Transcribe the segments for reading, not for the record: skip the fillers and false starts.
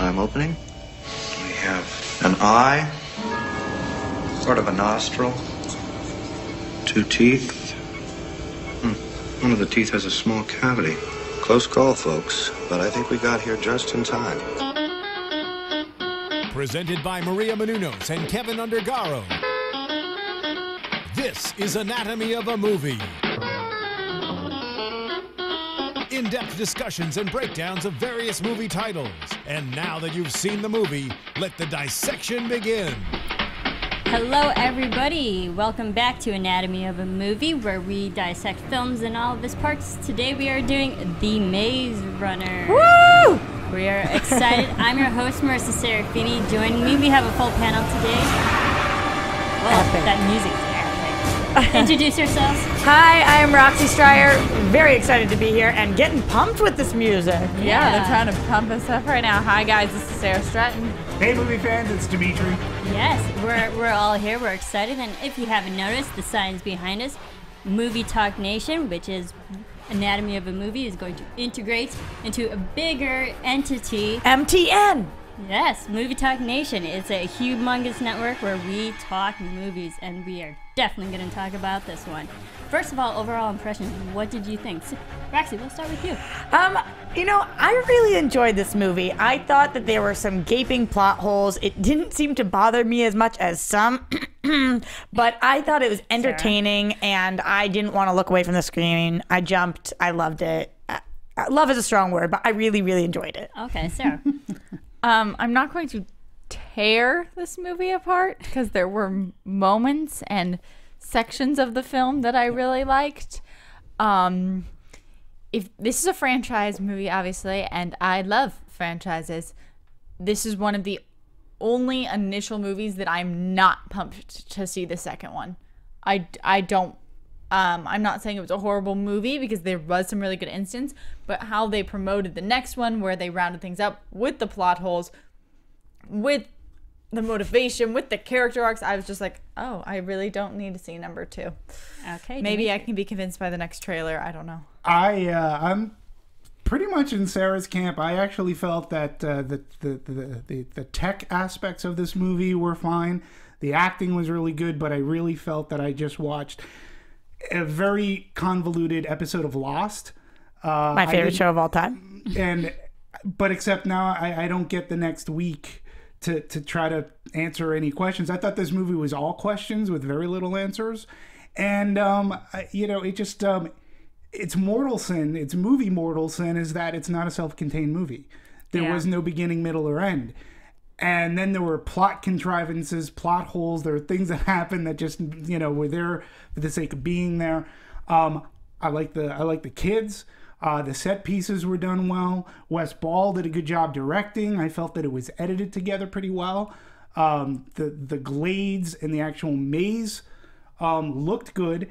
I'm opening. We have an eye, sort of a nostril, 2 teeth. One of the teeth has a small cavity. Close call, folks, but I think we got here just in time. Presented by Maria Menounos and Kevin Undergaro. This is Anatomy of a Movie. In-depth discussions and breakdowns of various movie titles. And now that you've seen the movie, let the dissection begin. Hello everybody, welcome back to Anatomy of a Movie, where we dissect films in all of its parts. Today we are doing The Maze Runner. Woo! We are excited. I'm your host, Marisa Serafini. Joining me, we have a full panel today. Well, that music's epic. Introduce yourselves. Hi, I'm Roxy Striar. Very excited to be here and getting pumped with this music. Yeah, they're trying to pump us up right now. Hi guys, this is Sara Stretton. Hey movie fans, it's Demetri. Yes, we're all here. We're excited, and if you haven't noticed, the signs behind us, Movie Talk Nation, which is Anatomy of a Movie, is going to integrate into a bigger entity. MTN. Yes, Movie Talk Nation. It's a humongous network where we talk movies, and we are definitely going to talk about this one. First of all, overall impressions, what did you think? Roxy, we'll start with you. I really enjoyed this movie. I thought that there were some gaping plot holes. It didn't seem to bother me as much as some, but I thought it was entertaining, and I didn't want to look away from the screen. I jumped. I loved it. Love is a strong word, but I really, really enjoyed it. Okay, Sarah. I'm not going to tear this movie apart because there were moments and sections of the film that I really liked. If this is a franchise movie, obviously, and I love franchises, this is one of the only initial movies that I'm not pumped to see the second one. I don't. I'm not saying it was a horrible movie because there was some really good instances, but how they promoted the next one, where they rounded things up with the plot holes, with the motivation, with the character arcs, I was just like, oh, I really don't need to see number 2. Okay. Maybe I can be convinced by the next trailer. I don't know. I'm pretty much in Sarah's camp. I actually felt that the tech aspects of this movie were fine. The acting was really good, but I really felt that I just watched a very convoluted episode of Lost. My favorite show of all time. But except now I don't get the next week to try to answer any questions. I thought this movie was all questions with very little answers. And, it just, it's mortal sin. It's movie mortal sin is that it's not a self-contained movie. There was no beginning, middle, or end. And then there were plot contrivances, plot holes. There were things that happened that just, were there for the sake of being there. I like the kids. The set pieces were done well. Wes Ball did a good job directing. I felt that it was edited together pretty well. The glades and the actual maze looked good.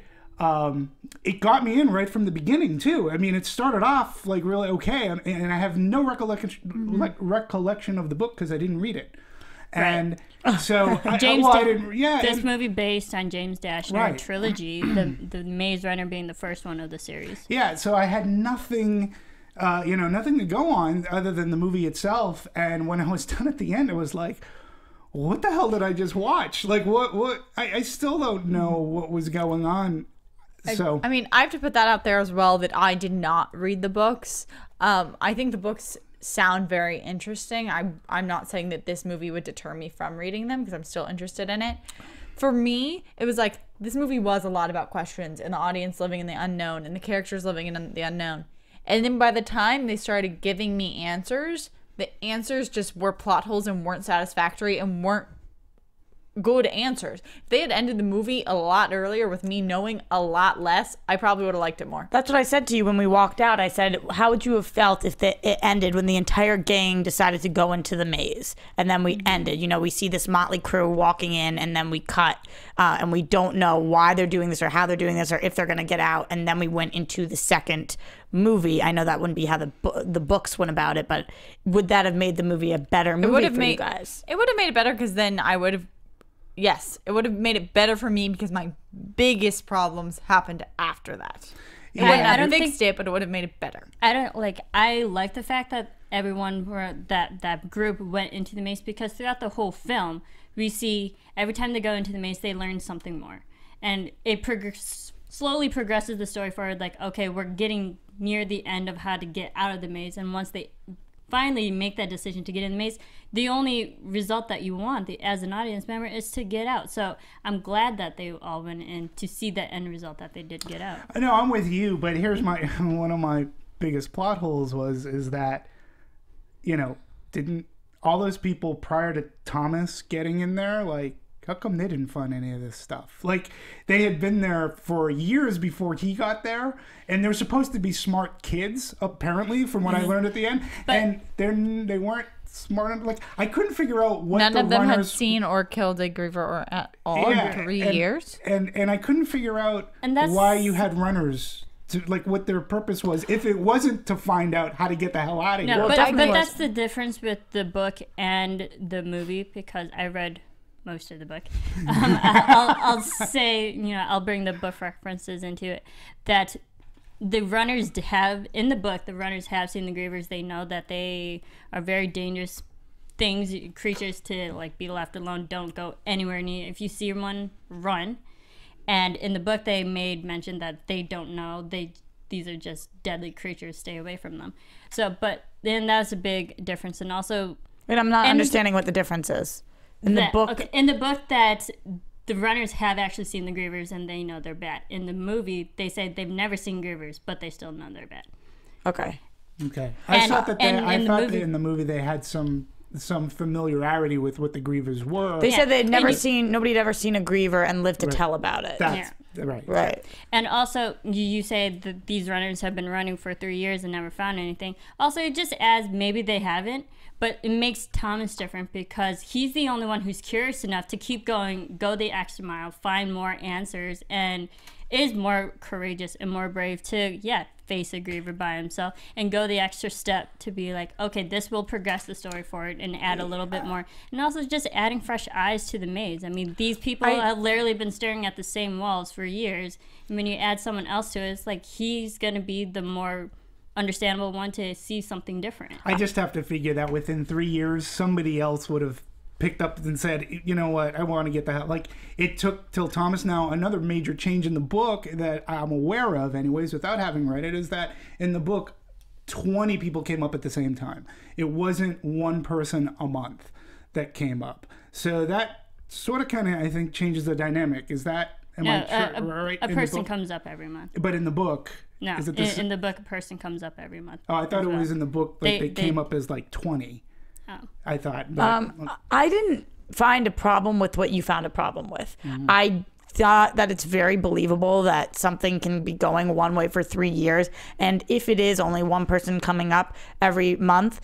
It got me in right from the beginning too. I mean, it started off like really okay, and I have no recollection of the book because I didn't read it. And so this movie based on James Dashner trilogy, the Maze Runner being the first one of the series. Yeah, so I had nothing to go on other than the movie itself. And when I was done at the end, I was like, what the hell did I just watch? Like, what? I still don't know what was going on. So I have to put that out there as well, that I did not read the books. I think the books sound very interesting. I'm not saying that this movie would deter me from reading them because I'm still interested in it. For me, it was like this movie was a lot about questions and the audience living in the unknown and the characters living in the unknown. And then by the time they started giving me answers, the answers just were plot holes and weren't satisfactory and weren't good answers. If they had ended the movie a lot earlier with me knowing a lot less, I probably would have liked it more. That's what I said to you when we walked out. I said, how would you have felt if it ended when the entire gang decided to go into the maze? And then we ended. We see this motley crew walking in, and then we cut, and we don't know why they're doing this or how they're doing this or if they're going to get out. And then we went into the second movie. I know that wouldn't be how the books went about it, but would that have made the movie a better movie for you guys? It would have made it better because then I would have... Yes, it would have made it better for me because my biggest problems happened after that. It wouldn't have fixed it, but it would have made it better. I like the fact that everyone that group went into the maze, because throughout the whole film we see every time they go into the maze they learn something more, and it slowly progresses the story forward. Like, okay, we're getting near the end of how to get out of the maze, and once they finally make that decision to get in the maze, the only result that you want as an audience member is to get out. So I'm glad that they all went in to see that end result, that they did get out. I know, I'm with you, but here's one of my biggest plot holes is that, you know, didn't all those people prior to Thomas getting in there, like, how come they didn't find any of this stuff? Like, they had been there for years before he got there, and they're supposed to be smart kids, apparently, from what I learned at the end. And they weren't smart enough. Like, I couldn't figure out what None the of them had runners... seen or killed a Griever or at all in 3 years. And I couldn't figure out why you had runners... To, like, what their purpose was, if it wasn't to find out how to get the hell out of here. No, but that's the difference with the book and the movie, because I read most of the book. I'll say, you know, I'll bring the book references into it, that the runners have, in the book, the runners have seen the Grievers. They know that they are very dangerous creatures to, like, be left alone. Don't go anywhere near. If you see one, run. And in the book, they made mention that they don't know. These are just deadly creatures. Stay away from them. So, but then that's a big difference. And also... Wait, I'm not understanding what the difference is. In the book... Okay, in the book, that the runners have actually seen the Grievers and they know they're bad. In the movie, they say they've never seen Grievers, but they still know they're bad. Okay. I thought that in the movie they had some familiarity with what the Grievers were. They said they'd nobody had ever seen a Griever and lived to tell about it. Right. And also, you say that these runners have been running for 3 years and never found anything. Also, it just adds, maybe they haven't, but it makes Thomas different because he's the only one who's curious enough to keep going, go the extra mile, find more answers, and is more courageous and more brave to, face a Griever by himself and go the extra step to be like, okay, this will progress the story forward and add a little bit more. And also just adding fresh eyes to the maze. I mean, these people have literally been staring at the same walls for years. And when you add someone else to it, it's like he's going to be the more understandable one to see something different. I just have to figure that within 3 years, somebody else would have picked up and said, you know what, I want to get the hell. Like, it took till Thomas. Now, another major change in the book that I'm aware of anyways, without having read it, is that in the book, 20 people came up at the same time. It wasn't one person a month that came up. So that sort of kind of, I think, changes the dynamic. Is that, right? A person comes up every month. But in the book... No, is it in the book, a person comes up every month. Oh, I thought it was in the book, like they came up as like 20. Oh. I thought. But, I didn't find a problem with what you found a problem with. Mm-hmm. I thought that it's very believable that something can be going one way for 3 years. And if it is only one person coming up every month,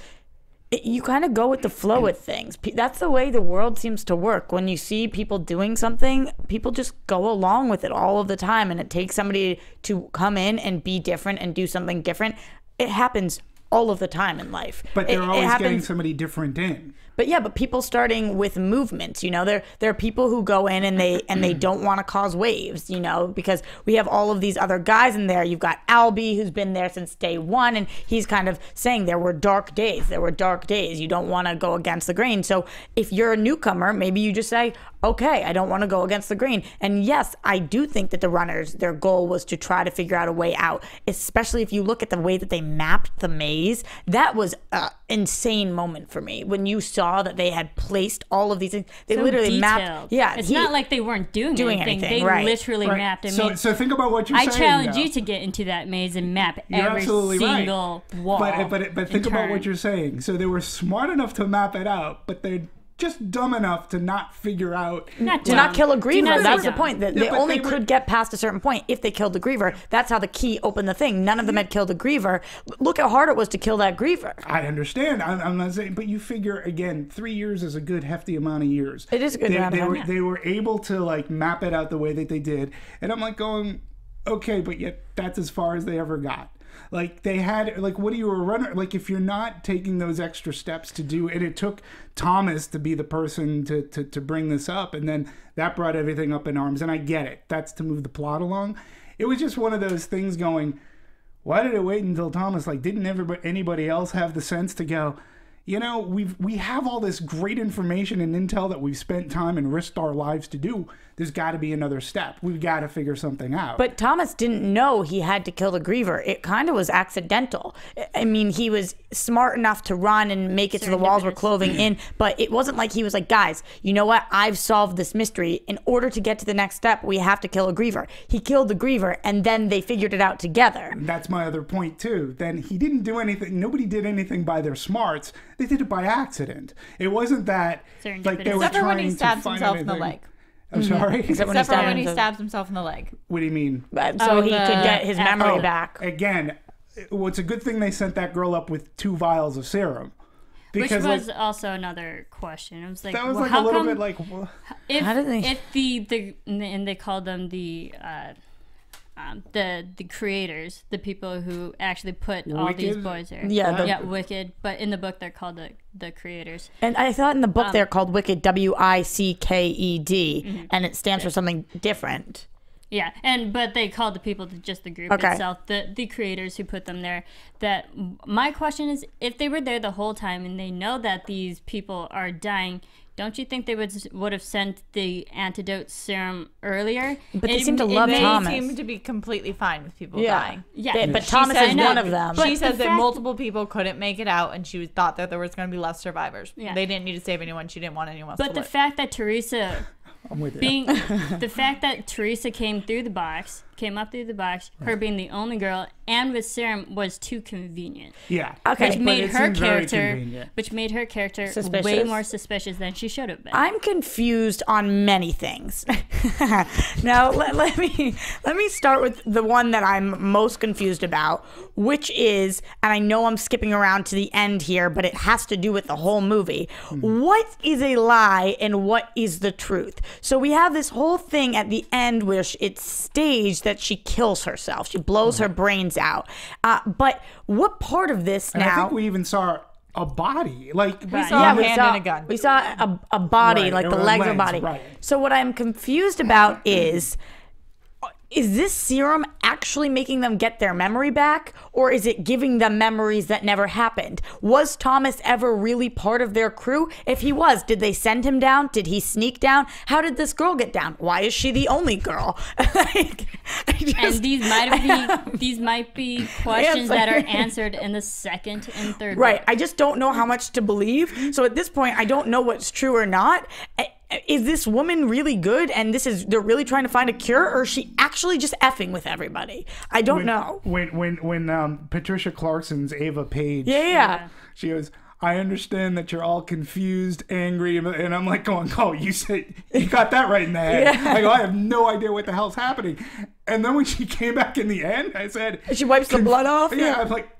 you kind of go with the flow with things. That's the way the world seems to work. When you see people doing something, people just go along with it all of the time. And it takes somebody to come in and be different and do something different. It happens all of the time in life. But they're always getting somebody different in. But people starting with movements, you know, there are people who go in and they don't want to cause waves, you know, because we have all of these other guys in there. You've got Albie, who's been there since day one, and he's kind of saying there were dark days. You don't want to go against the grain. So if you're a newcomer, maybe you just say, okay, I don't want to go against the grain. And yes, I do think that the runners, their goal was to try to figure out a way out, especially if you look at the way that they mapped the maze. That was an insane moment for me when you saw that they had placed all of these things. They so literally detailed. Mapped. Yeah, it's not like they weren't doing anything. They literally mapped. I mean, so think about what you're saying. I challenge you to get into that maze and map every single wall. But think about what you're saying. So they were smart enough to map it out, but they're just dumb enough to not figure out. To not kill a Griever. That's the point. They only could get past a certain point if they killed the Griever. That's how the key opened the thing. None of them had killed a Griever. Look how hard it was to kill that Griever. I understand. I'm not saying, but you figure, again, 3 years is a good hefty amount of years. It is a good amount of time. They were able to like map it out the way that they did. And I'm like going, okay, but yet that's as far as they ever got. Like they had, like, what are you a runner? Like if you're not taking those extra steps to do, and it took Thomas to be the person to bring this up, and then that brought everything up in arms. And I get it. That's to move the plot along. It was just one of those things going, why did it wait until Thomas? Like, didn't anybody else have the sense to go, you know, we have all this great information and intel that we've spent time and risked our lives to do. There's got to be another step. We've got to figure something out. But Thomas didn't know he had to kill the Griever. It kind of was accidental. I mean, he was smart enough to run and make it so the walls were closing in, but it wasn't like he was like, guys, you know what? I've solved this mystery. In order to get to the next step, we have to kill a Griever. He killed the Griever, and then they figured it out together. That's my other point, too. Then he didn't do anything. Nobody did anything by their smarts. They did it by accident. It wasn't that, like, they were Except for when he trying to stabs find himself in the anything. leg. I'm sorry? Except for when he stabs himself in the leg. What do you mean? So he could get his memory back. Again, well, it's a good thing they sent that girl up with 2 vials of serum. Which was also another question. It was like, that was well, like how a little come bit like... if, how did they... if and they called them the creators, the people who actually put all these boys there. Yeah, Wicked. But in the book, they're called the creators. And I thought in the book they're called Wicked, WICKED, and it stands for something different. Yeah, but they called the people just the group itself, the creators who put them there. That my question is, if they were there the whole time and they know that these people are dying, don't you think they would have sent the antidote serum earlier? But they seem to love Thomas. They seem to be completely fine with people dying. Yeah, but Thomas is one of them. She says that multiple people couldn't make it out, and she thought that there was going to be less survivors. Yeah. They didn't need to save anyone. She didn't want anyone else to live. But the fact that Teresa... I'm with you. The fact that Teresa came up through the box, her being the only girl, and with serum was too convenient. Yeah. Okay. Which made her character Suspicious. way more suspicious than she should have been. I'm confused on many things. Now, let me start with the one that I'm most confused about, which is, and I know I'm skipping around to the end here, but it has to do with the whole movie. What is a lie and what is the truth? So we have this whole thing at the end where it's staged that she kills herself. She blows her brains out. But what part of this and now? I think we even saw a body. Like, we saw a hand and a gun. We saw a body, like the legs of a body. Right. So what I'm confused about is this serum actually making them get their memory back, or is it giving them memories that never happened? Was Thomas ever really part of their crew? If he was, did they send him down? Did he sneak down? How did this girl get down? Why is she the only girl? And these might be questions that are answered in the second and third Right. book. I just don't know how much to believe. So at this point, I don't know what's true or not. Is this woman really good and they're really trying to find a cure, or is she actually just effing with everybody? I don't know. When Patricia Clarkson's Ava Page, Yeah. she goes, I understand that you're all confused, angry, and I'm like going, oh, you got that right in the head. Yeah. I go, I have no idea what the hell's happening. And then when she came back in the end, I said, She wipes the blood off? Yeah, I'm like,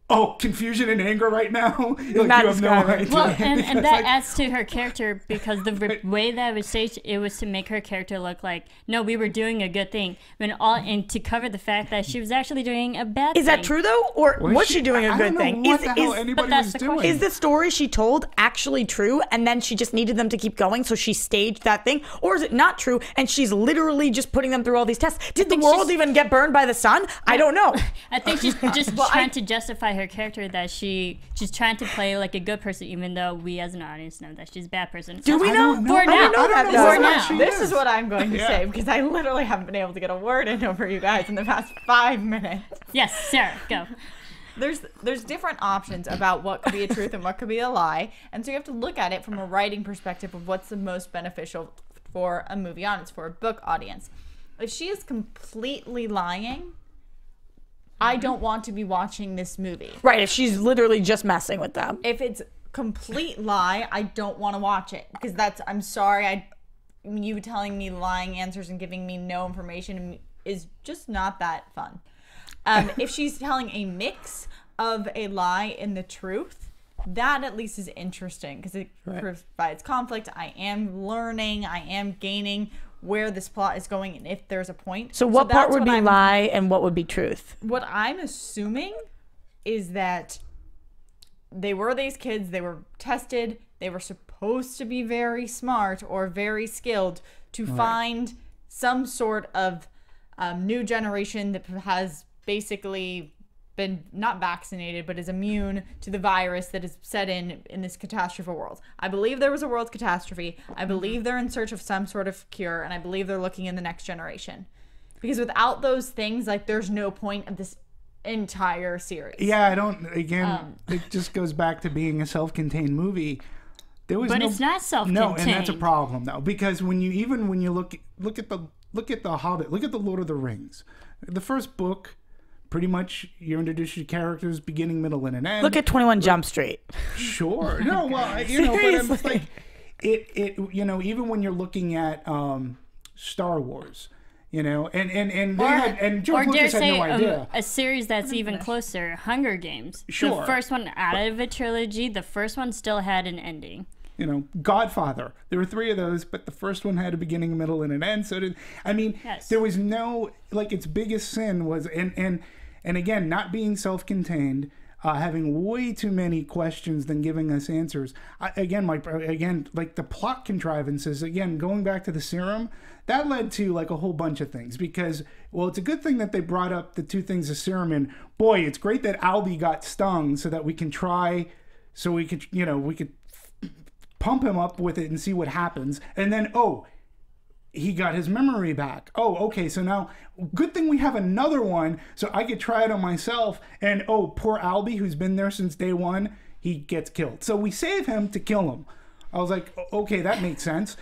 oh, confusion and anger right now? Like, you Not have no describing. idea. Well, and Because, that like, adds to her character, because the way that it was staged, it was to make her character look like, no, we were doing a good thing, and to cover the fact that she was actually doing a bad thing. Is that true though, or was she doing a I good don't know thing? what the hell anybody that's was the doing. question. Is the story she told actually true, and then she just needed them to keep going, so she staged that thing? Or is it not true, and she's literally just putting them through all these tests? Did the world even get burned by the sun? I don't know. I think she's just trying to justify her character, that she's trying to play like a good person, even though we as an audience know that she's a bad person. Do we know? For now. For now. This is what I'm going to say, because I literally haven't been able to get a word in over you guys in the past 5 minutes. Yes, Sarah, go. There's different options about what could be a truth and what could be a lie, and so you have to look at it from a writing perspective of what's the most beneficial for a movie audience, for a book audience. If she is completely lying, I don't want to be watching this movie. Right, if she's literally just messing with them. If it's complete lie, I don't want to watch it, because I'm sorry, you telling me lying answers and giving me no information is just not that fun. If she's telling a mix of a lie and the truth, that at least is interesting, because it provides conflict. I am learning, I am gaining where this plot is going, and if there's a point. So what part would be lie and what would be truth? What I'm assuming is that they were these kids, they were tested, they were supposed to be very smart or very skilled to find some sort of new generation that has basically been not vaccinated, but is immune to the virus that is set in this catastrophe world. I believe there was a world catastrophe. I believe they're in search of some sort of cure, and I believe they're looking in the next generation. Because without those things, like, there's no point of this entire series. Yeah, I don't. Again, it just goes back to being a self-contained movie. There was But it's not self-contained. No, and that's a problem though, because when you look at the Hobbit, look at the Lord of the Rings, the first book. Pretty much, you're introduced to characters, beginning, middle, and an end. Look at 21 Jump Street. Sure. No, well, but I'm just like, even when you're looking at Star Wars, and George Lucas had no idea. A series that's even closer, Hunger Games. Sure. The first one out of a trilogy, the first one still had an ending. Godfather. There were 3 of those, but the first one had a beginning, a middle, and an end. So Yes. there was no, its biggest sin was, and again, not being self-contained, having way too many questions than giving us answers. The plot contrivances, again, going back to the serum, that led to a whole bunch of things because, well, it's a good thing that they brought up the 2 things of serum, and boy, it's great that Albie got stung so that we could pump him up with it and see what happens. And then, he got his memory back. Oh, okay, so now, good thing we have another one, so I could try it on myself. And, poor Albie, who's been there since day 1, he gets killed. So we save him to kill him. I was like, okay, that makes sense.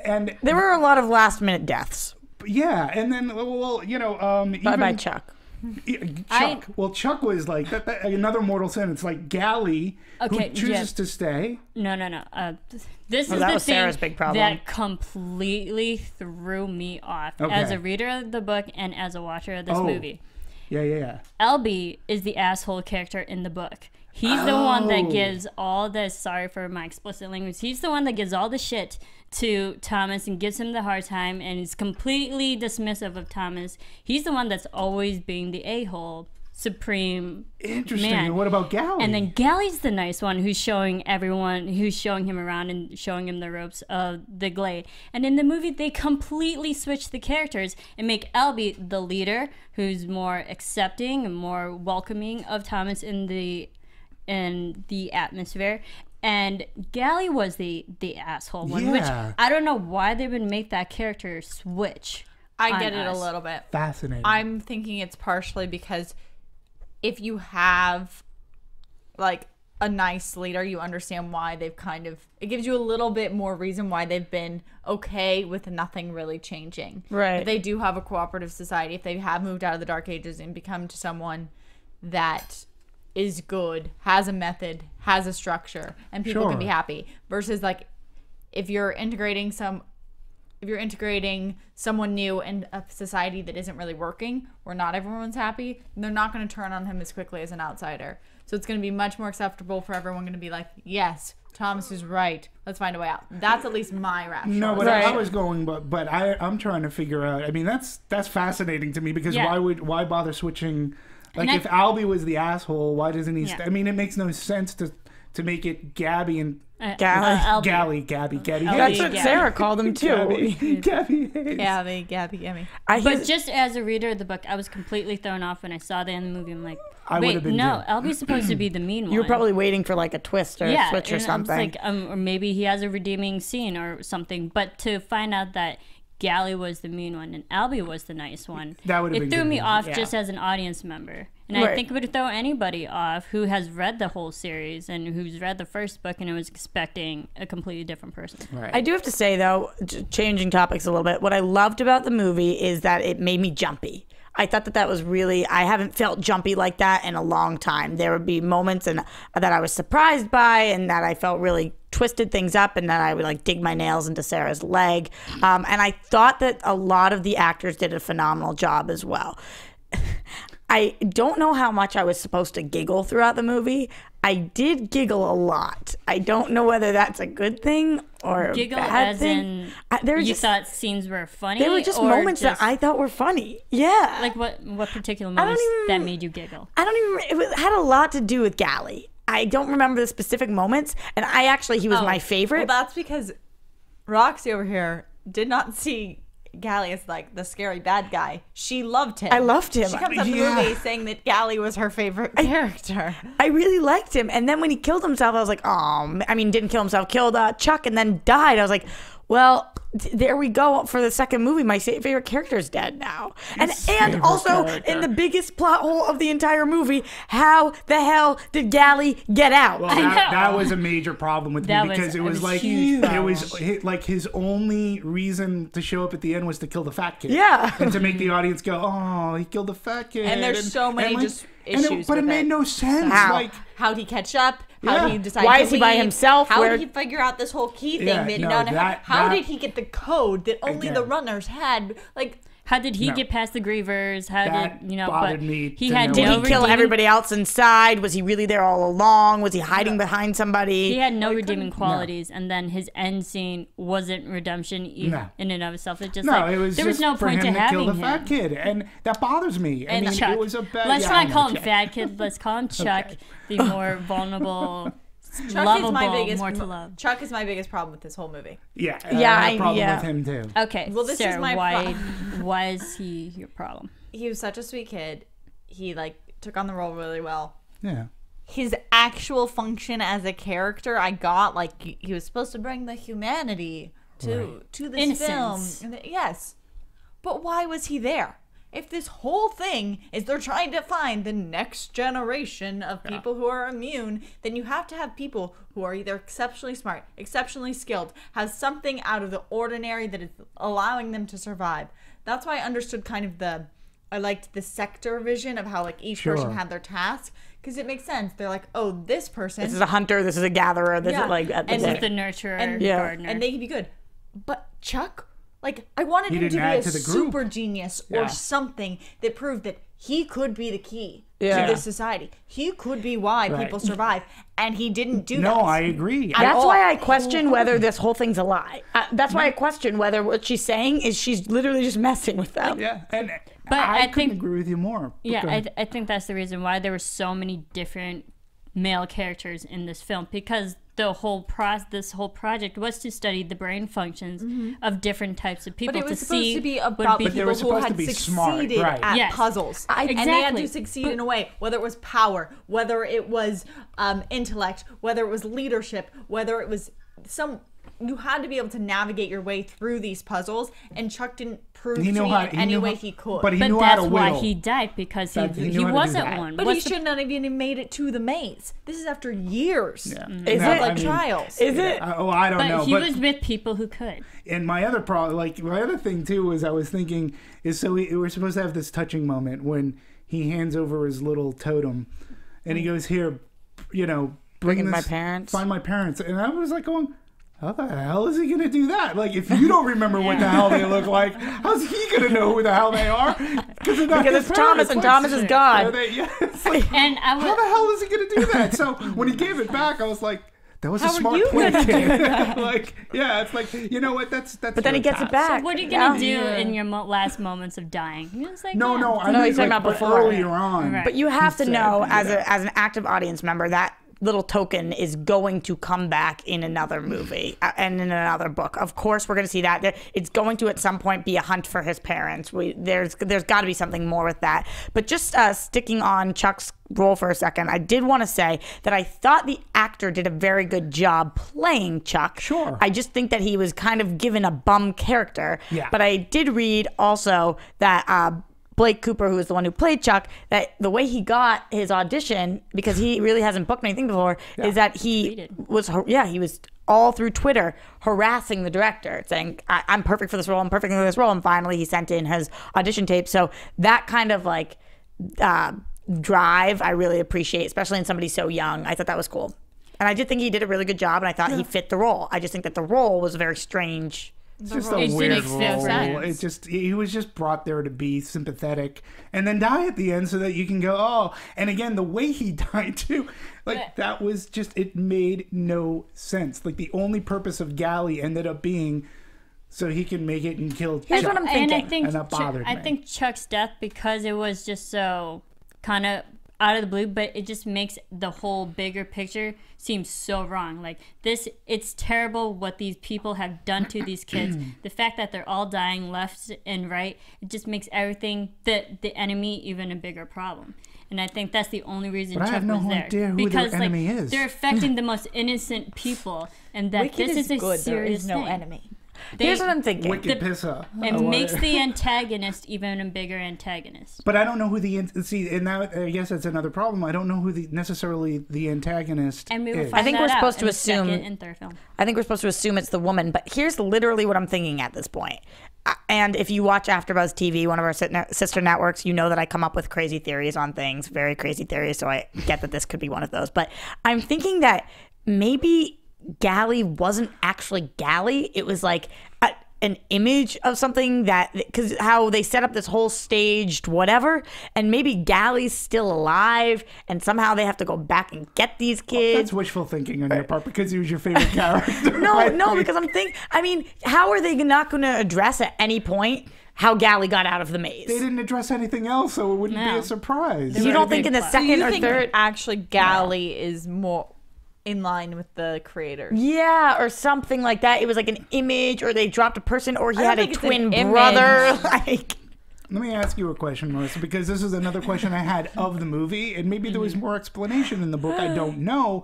And There were a lot of last-minute deaths. Yeah, and then, Bye-bye, Chuck. Chuck. Chuck was like another mortal sin. It's like Gally, who chooses to stay. No. This is that the was thing Sarah's big problem. that completely threw me off as a reader of the book and as a watcher of this movie. Yeah. Albie is the asshole character in the book. He's the one that gives all this, sorry for my explicit language, he's the one that gives all the shit to Thomas and gives him the hard time and is completely dismissive of Thomas. He's the one that's always being the a-hole supreme Interesting. man. And what about Gally? And then Gally's the nice one who's showing him around and showing him the ropes of the Glade. And in the movie, they completely switch the characters and make Albie the leader, who's more accepting and more welcoming of Thomas in the atmosphere. And Gally was the asshole one, which I don't know why they would make that character switch. I get it a little bit. Fascinating. I'm thinking it's partially because if you have a nice leader, you understand why they've it gives you a little bit more reason why they've been okay with nothing really changing. Right. If they do have a cooperative society, if they have moved out of the Dark Ages and become to someone that is good, has a method, has a structure, and people can be happy. Versus if you're integrating someone new in a society that isn't really working, where not everyone's happy, they're not going to turn on him as quickly as an outsider. So it's going to be much more acceptable for everyone going to be like, yes, Thomas is right. Let's find a way out. That's at least my rationale. No, but I was going, but I'm trying to figure out. I mean, that's fascinating to me because why bother switching? If Albie was the asshole, why doesn't he? I mean, it makes no sense to make it Gabby and Gabby. That's what Sarah called him too. Gabby. But just as a reader of the book, I was completely thrown off when I saw that in the movie. I'm like, wait, no, Albie's supposed to be the mean one. You were probably waiting for a twist or a switch or something. Or maybe he has a redeeming scene or something. But to find out that Gally was the mean one and Albie was the nice one, it threw me off just as an audience member. And I think it would throw anybody off who has read the whole series and who's read the first book and was expecting a completely different person. Right. I do have to say, though, changing topics a little bit, what I loved about the movie is that it made me jumpy. I thought that was really, I haven't felt jumpy like that in a long time. There would be moments that I was surprised by and that I felt really twisted things up and that I would dig my nails into Sarah's leg. And I thought that a lot of the actors did a phenomenal job as well. I don't know how much I was supposed to giggle throughout the movie. I did giggle a lot. I don't know whether that's a good thing or giggle a bad as thing. You thought scenes were funny? There were just moments that I thought were funny. Yeah. Like what particular moments that made you giggle? It had a lot to do with Gally. I don't remember the specific moments, and he was my favorite. Well, that's because Roxy over here did not see Gally as like the scary bad guy. She loved him. I loved him. She comes out of the movie saying that Gally was her favorite character. I really liked him. And then when he killed himself, I was like, oh, I mean, didn't kill himself, killed Chuck and then died. I was like, well, there we go for the second movie. My favorite character is dead now. And also, in the biggest plot hole of the entire movie, how the hell did Gally get out? Well, that was a major problem with me because it was like his only reason to show up at the end was to kill the fat kid. Yeah. And to make the audience go, oh, he killed the fat kid. And there's so many issues but it with made no sense. How'd he catch up? How did he decide Why to is he by leave? himself? How did he figure out this whole key thing? How did he get the code that only the runners had? Like, how did he get past the Grievers? Bothered me he had Did he kill everybody else inside? Was he really there all along? Was he hiding behind somebody? He had no redeeming qualities, and then his end scene wasn't redemption in and of itself. It just it was there was just no for point him to to having kill the him. fat kid, and that bothers me. And I mean, Chuck. it was a bad. Let's not call him fat kid. Let's call him Chuck, the more vulnerable. Chuck is my biggest problem with this whole movie. Yeah, I have a problem with him too. Okay, well, this Sarah, is my why is he your problem? He was such a sweet kid. He took on the role really well. Yeah. His actual function as a character, I got he was supposed to bring the humanity to this Innocence. film. Yes, but why was he there? If this whole thing is they're trying to find the next generation of people who are immune, then you have to have people who are either exceptionally smart, exceptionally skilled, have something out of the ordinary that is allowing them to survive. That's why I understood I liked the sector vision of how each person had their task, because it makes sense. They're like, oh, this person. This is a hunter. This is a gatherer. This is this is the nurturer and gardener. And they can be good. But Chuck, I wanted him to be a super genius or something that proved that he could be the key to this society. He could be why people survive, and he didn't do that. No, I agree. That's why I question whether this whole thing's a lie. That's why I question whether what she's saying is she's literally just messing with them. But I couldn't agree with you more. Yeah, I think that's the reason why there were so many different male characters in this film, because this whole project was to study the brain functions of different types of people. But it was supposed to be about people who had succeeded at puzzles. Exactly. And they had to succeed in a way, whether it was power, whether it was intellect, whether it was leadership, whether it was you had to be able to navigate your way through these puzzles, and Chuck didn't prove to me in any way he could. But that's why he died, because he wasn't one. But he should not have even made it to the maze. This is after years of trials. Is it? I don't know. But he was with people who could. And my other problem, my other thing too, was I was thinking is we're supposed to have this touching moment when he hands over his little totem, and he goes, "Here, bring my parents, find my parents," and I was going, how the hell is he going to do that? If you don't remember what the hell they look like, how's he going to know who the hell they are? Because it's Thomas, and Thomas is God. How the hell is he going to do that? So when he gave it back, I was like, that was a smart play, kid. It's you know what? That's. But then he gets it back. So what are you going to do in your last moments of dying? You're just no. I know he's talking about before. Earlier on. Right. But you have to know, as an active audience member, that little token is going to come back in another movie and in another book. Of course, we're going to see that. It's going to at some point be a hunt for his parents. There's got to be something more with that. But just sticking on Chuck's role for a second, I did want to say that I thought the actor did a very good job playing Chuck. Sure. I just think that he was kind of given a bum character. Yeah. But I did read also that Blake Cooper, who is the one who played Chuck, that the way he got his audition, because he really hasn't booked anything before, is that he was all through Twitter harassing the director, saying, I'm perfect for this role, I'm perfect for this role, and finally he sent in his audition tape. So that kind of drive I really appreciate, especially in somebody so young. I thought that was cool. And I did think he did a really good job, and I thought he fit the role. I just think that the role was very strange. It's just a weird role. He was just brought there to be sympathetic and then die at the end so that you can go, oh. And again, the way he died too, that was just, it made no sense. The only purpose of Gally ended up being so he can make it and kill Chuck. Here's what I'm thinking. And I think that bothered me. I think Chuck's death, because it was just so kind of out of the blue, but it just makes the whole bigger picture seem so wrong. Like it's terrible what these people have done to these kids. The fact that they're all dying left and right, it just makes everything the enemy even a bigger problem. And I think that's the only reason But I Chuck have no was there. idea who because their enemy is. They're affecting the most innocent people, and that Wicked this is a good. There serious is no thing. enemy. Here's what I'm thinking. Wicked pissa. It makes the antagonist even a bigger antagonist. But I don't know who see, and that I guess that's another problem. I don't know who necessarily the antagonist And we will is. find I think that we're out supposed to in the assume- second and third film. I think we're supposed to assume it's the woman, but here's literally what I'm thinking at this point. And if you watch AfterBuzz TV, one of our sister networks, you know that I come up with crazy theories on things, very crazy theories, so I get that this could be one of those. But I'm thinking that maybe Galley wasn't actually Galley. It was like an image of something that, because how they set up this whole staged whatever, and maybe Galley's still alive, and somehow they have to go back and get these kids. That's wishful thinking on your part because he was your favorite character. No, because I mean, how are they not going to address at any point how Galley got out of the maze? They didn't address anything else, so it wouldn't be a surprise. You don't think in the Do second you or think third? actually Galley is more in line with the creators? Yeah, or something like that. It was like an image, or they dropped a person, or he I don't had a think it's an twin brother. image. Like, Let me ask you a question, Marissa, because this is another question I had of the movie, and maybe there was more explanation in the book. I don't know.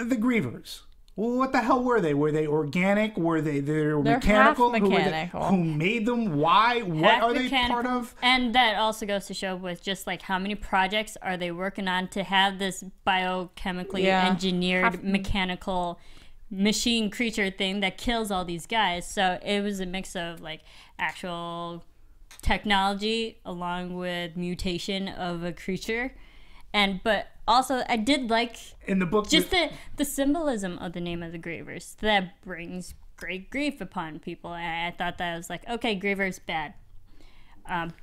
The Grievers. Well, what the hell were they? Were they organic? Were they're mechanical? half mechanical. Who made them? Why? What Half are they mechanical. part of? And that also goes to show with just like how many projects are they working on to have this biochemically engineered mechanical machine creature thing that kills all these guys. So it was a mix of like actual technology along with mutation of a creature. But also I did like In the book, just the symbolism of the name of the Grievers that brings great grief upon people. And I thought that was like, okay, Grievers bad.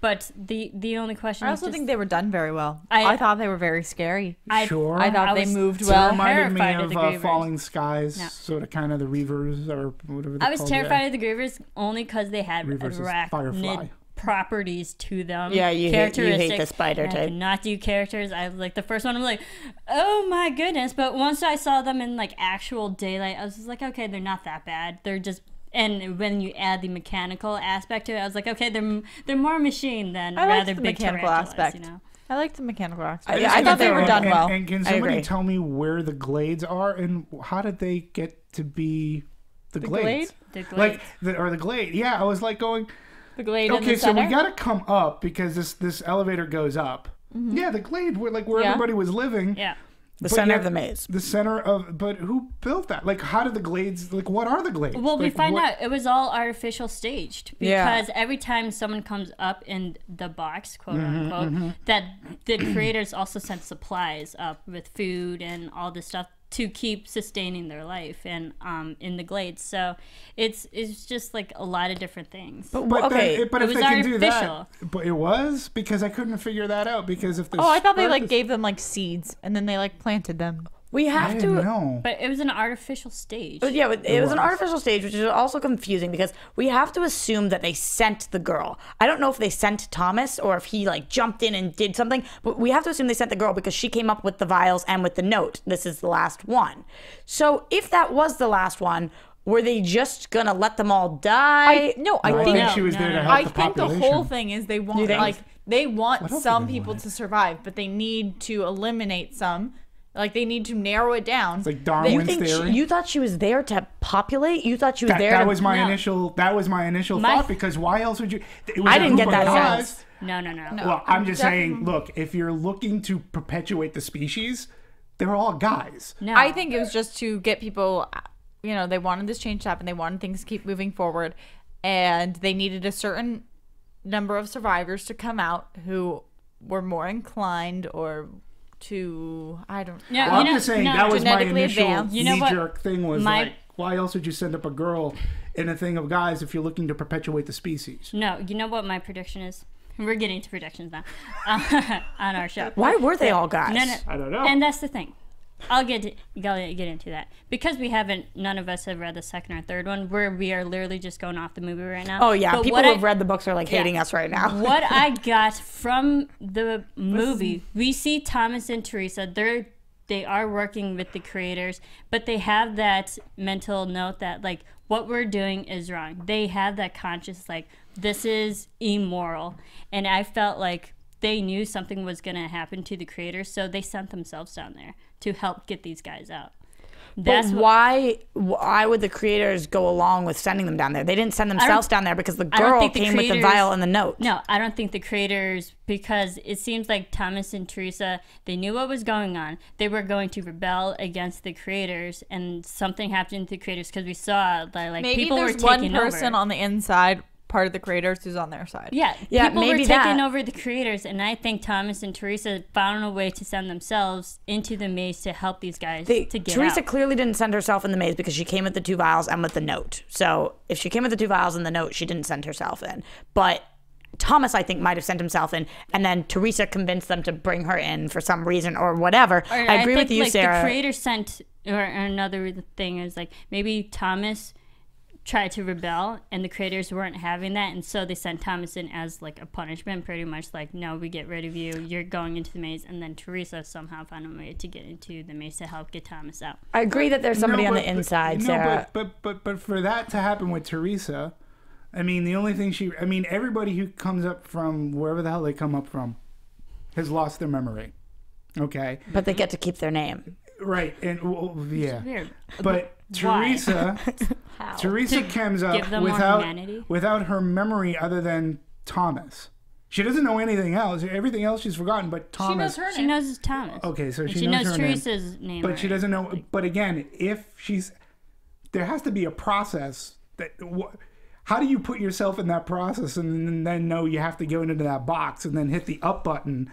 But the only question I is also just, think they were done very well. I- I thought they were very scary. Sure. I thought I they was moved It well. reminded me terrified of the of Grievers. Falling Skies, No. sort of kind of the Reavers or whatever they're I was called, terrified yeah. of the Grievers only because they had Reavers is arachnid Firefly. properties to them. Yeah, you hate the characteristics, spider and I type. could not do characters. I was like the first one. I'm like, oh my goodness! But once I saw them in like actual daylight, I was just like, okay, they're not that bad. They're just. And when you add the mechanical aspect to it, I was like, okay, they're more machine than I rather liked the big mechanical tarantulas, aspect. You know? I liked the mechanical aspect. Yeah, I thought they were And- done and- well. And can I somebody agree. tell me where the Glades are and how did they get to be the Glades? The Glade. Like the Glade. Yeah, I was like going, The Glade in okay, the so center. we got to come up because this elevator goes up. Yeah, the Glade, where Yeah. everybody was living. yeah. the But center yet- of the maze. The center of, but who built that? Like, how did the Glades? Like, what are the Glades? Well, we Like, find what- out it was all artificial staged Yeah. because every time someone comes up in the box, quote Mm-hmm, unquote, that the creators also sent supplies up with food and all this stuff to keep sustaining their life and in the Glades. So it's just like a lot of different things. But Okay, then, but it if was they can do that, artificial. but it was because I couldn't figure that out because if the Oh, I thought they spread like is- gave them like seeds and then they like planted them. We I have didn't to. know. But it was an artificial stage. But yeah, it was an was. artificial stage, which is also confusing because we have to assume that they sent the girl. I don't know if they sent Thomas or if he like jumped in and did something, but we have to assume they sent the girl because she came up with the vials and with the note. This is the last one. So if that was the last one, were they just gonna let them all die? I No, I think think she was there to help I the think the population. whole thing is they want You think? like they want What else some do they people want? to survive, but they need to eliminate some. Like they need to narrow it down. It's like You Darwin's think theory. you thought she was there to populate? You thought she was there that to was my No. initial. That was my initial My- thought because why else would you? It was I a didn't group get of that guys. sense. No. Well, I'm just saying. Definitely. Look, if you're looking to perpetuate the species, they're all guys. No. I think it was just to get people, you know, they wanted this change to happen. They wanted things to keep moving forward. And they needed a certain number of survivors to come out who were more inclined or to, I don't know. No, Well, I'm you know- just saying no, that was my genetically initial advanced. You know what? knee-jerk thing. Was My- like, why else would you send up a girl in a thing of guys if you're looking to perpetuate the species? No, you know what my prediction is? We're getting to predictions now on our show. Why were they all guys? No. I don't know. And that's the thing. I'll get into that because none of us have read the second or third one. We are literally just going off the movie right now. Oh yeah, but people who have read the books are like hating us right now. What I got from the movie, we see Thomas and Teresa. They are working with the creators, but they have that mental note that like what we're doing is wrong. They have that conscious like this is immoral, and I felt like they knew something was going to happen to the creators, so they sent themselves down there to help get these guys out. But why would the creators go along with sending them down there? They didn't send themselves down there because the girl came with the vial and the note. No, I don't think the creators, because it seems like Thomas and Teresa, they knew what was going on. They were going to rebel against the creators, and something happened to the creators because we saw that like Maybe people were there's taking one person over. on the inside, part of the creators, who's on their side. Yeah, people maybe were taking over the creators, and I think Thomas and Teresa found a way to send themselves into the maze to help these guys to get Teresa out. clearly didn't send herself in the maze because she came with the 2 vials and with the note. So if she came with the 2 vials and the note, she didn't send herself in. But Thomas, I think, might have sent himself in, and then Teresa convinced them to bring her in for some reason or whatever. I agree with you, like, Sarah. The creator sent, or another thing is like maybe Thomas tried to rebel and the creators weren't having that, and so they sent Thomas in as like a punishment, pretty much like, no, we get rid of you, you're going into the maze. And then Teresa somehow found a way to get into the maze to help get Thomas out. I agree that there's somebody on the inside, Sarah. But for that to happen with Teresa, I mean, the only thing everybody who comes up from wherever the hell they come up from has lost their memory. Okay. But they get to keep their name. Right. And yeah. Weird. But Teresa comes up without her memory other than Thomas. She doesn't know anything else. Everything else she's forgotten, but Thomas. She knows her name. She knows it's Thomas. Okay, so she knows her Teresa's name. But she doesn't know. But again, there has to be a process that. How do you put yourself in that process and then know you have to go into that box and then hit the up button?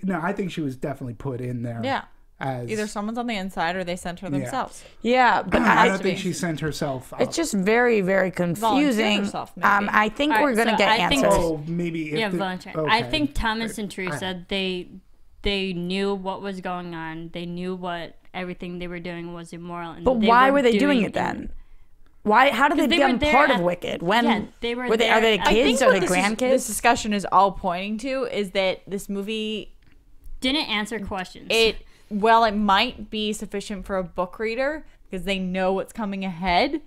No, I think she was definitely put in there. Yeah. As, either someone's on the inside or they sent her themselves. Yeah, but I don't think she sent herself up. It's just very, very confusing. Herself, I think we're going to get answers. Maybe. Volunteer. Okay. I think Thomas and Teresa, they knew what was going on. They knew what everything they were doing was immoral. And but why were they doing it then? Why? How did they become part of Wicked? When they were are they kids or they grandkids? This discussion is all pointing to is that this movie didn't answer questions. It might be sufficient for a book reader because they know what's coming ahead.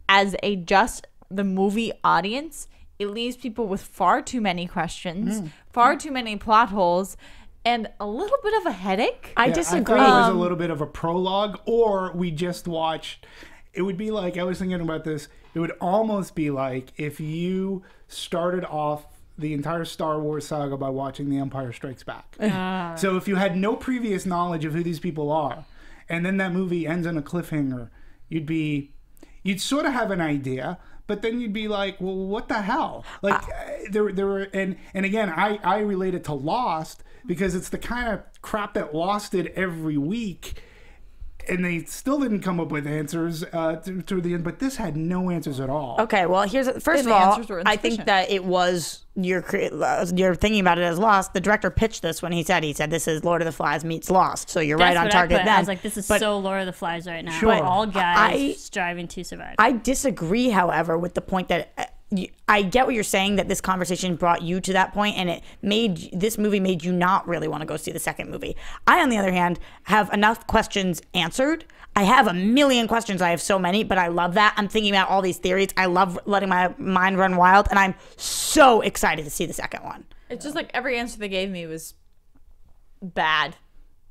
As the movie audience, it leaves people with far too many questions, far too many plot holes, and a little bit of a headache. I disagree. I thought it was a little bit of a prologue, or we just watched. It would be like, I was thinking about this, it would almost be like if you started off the entire Star Wars saga by watching The Empire Strikes Back. So if you had no previous knowledge of who these people are, and then that movie ends on a cliffhanger, you'd sort of have an idea, but then you'd be like, well, what the hell? Like, there were, and again, I relate it to Lost, because it's the kind of crap that Lost did every week, and they still didn't come up with answers to the end, but this had no answers at all. Okay, well, first of all, I think that it was, you're thinking about it as Lost. The director pitched this when he said this is Lord of the Flies meets Lost, so you're right on target then. I was like, this is so Lord of the Flies right now. Sure. All guys striving to survive. I disagree, however, with the point that I get what you're saying, that this conversation brought you to that point, and this movie made you not really want to go see the second movie. I, on the other hand, have enough questions answered. I have a million questions. I have so many, but I love that. I'm thinking about all these theories. I love letting my mind run wild, and I'm so excited to see the second one. It's just like every answer they gave me was bad.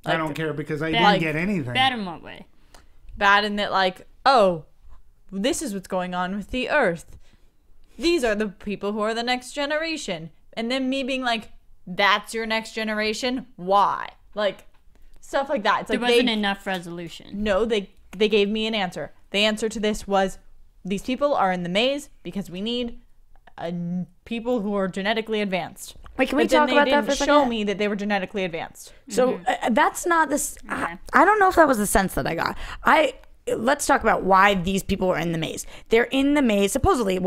I don't care because I didn't get anything. Bad in what way? Bad in that, like, oh, this is what's going on with the Earth. These are the people who are the next generation. And then me being like, that's your next generation? Why? Like, stuff like that. It's there like wasn't enough resolution. No, they gave me an answer. The answer to this was, these people are in the maze because we need people who are genetically advanced. Wait, can we talk about that for a second? They didn't show me that they were genetically advanced. So that's not this. I don't know if that was the sense that I got. Let's talk about why these people are in the maze. They're in the maze, supposedly,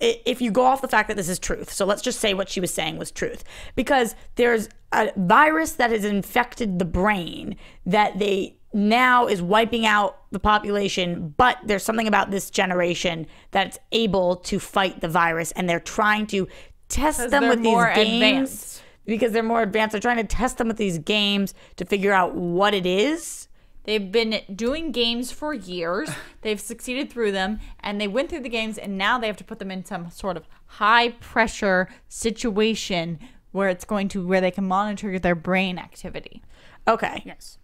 if you go off the fact that this is truth. So let's just say what she was saying was truth. Because there's a virus that has infected the brain that they now is wiping out the population, but there's something about this generation that's able to fight the virus, and they're trying to test them with these games. Advanced. Because they're more advanced. They're trying to test them with these games to figure out what it is. They've been doing games for years. They've succeeded through them, and they went through the games, and now they have to put them in some sort of high pressure situation where they can monitor their brain activity. Okay. Yes.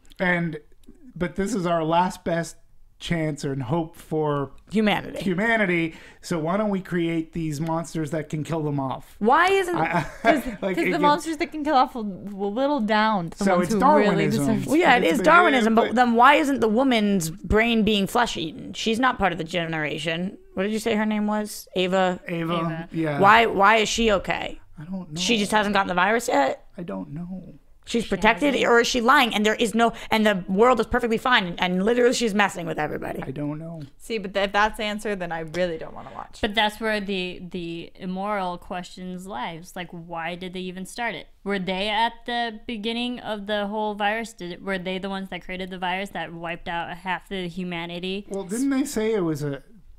But this is our last best chance and hope for humanity. So why don't we create these monsters that can kill them off? Why isn't Because the monsters that can kill off will whittle down to the So ones it's who Darwinism. really deserve. well, yeah, it is But- Darwinism, but but- then why isn't the woman's brain being flesh eaten? She's not part of the generation. What did you say her name was? Ava. Ava. Yeah. Why is she okay? I don't know. She just hasn't gotten the virus yet? I don't know. She's protected, or is she lying? And there is no, and the world is perfectly fine, and literally she's messing with everybody. I don't know. See, but if that's the answer, then I really don't want to watch. But that's where the immoral questions lies. Like, why did they even start it? Were they at the beginning of the whole virus? Were they the ones that created the virus that wiped out half the humanity? Well, didn't they say it was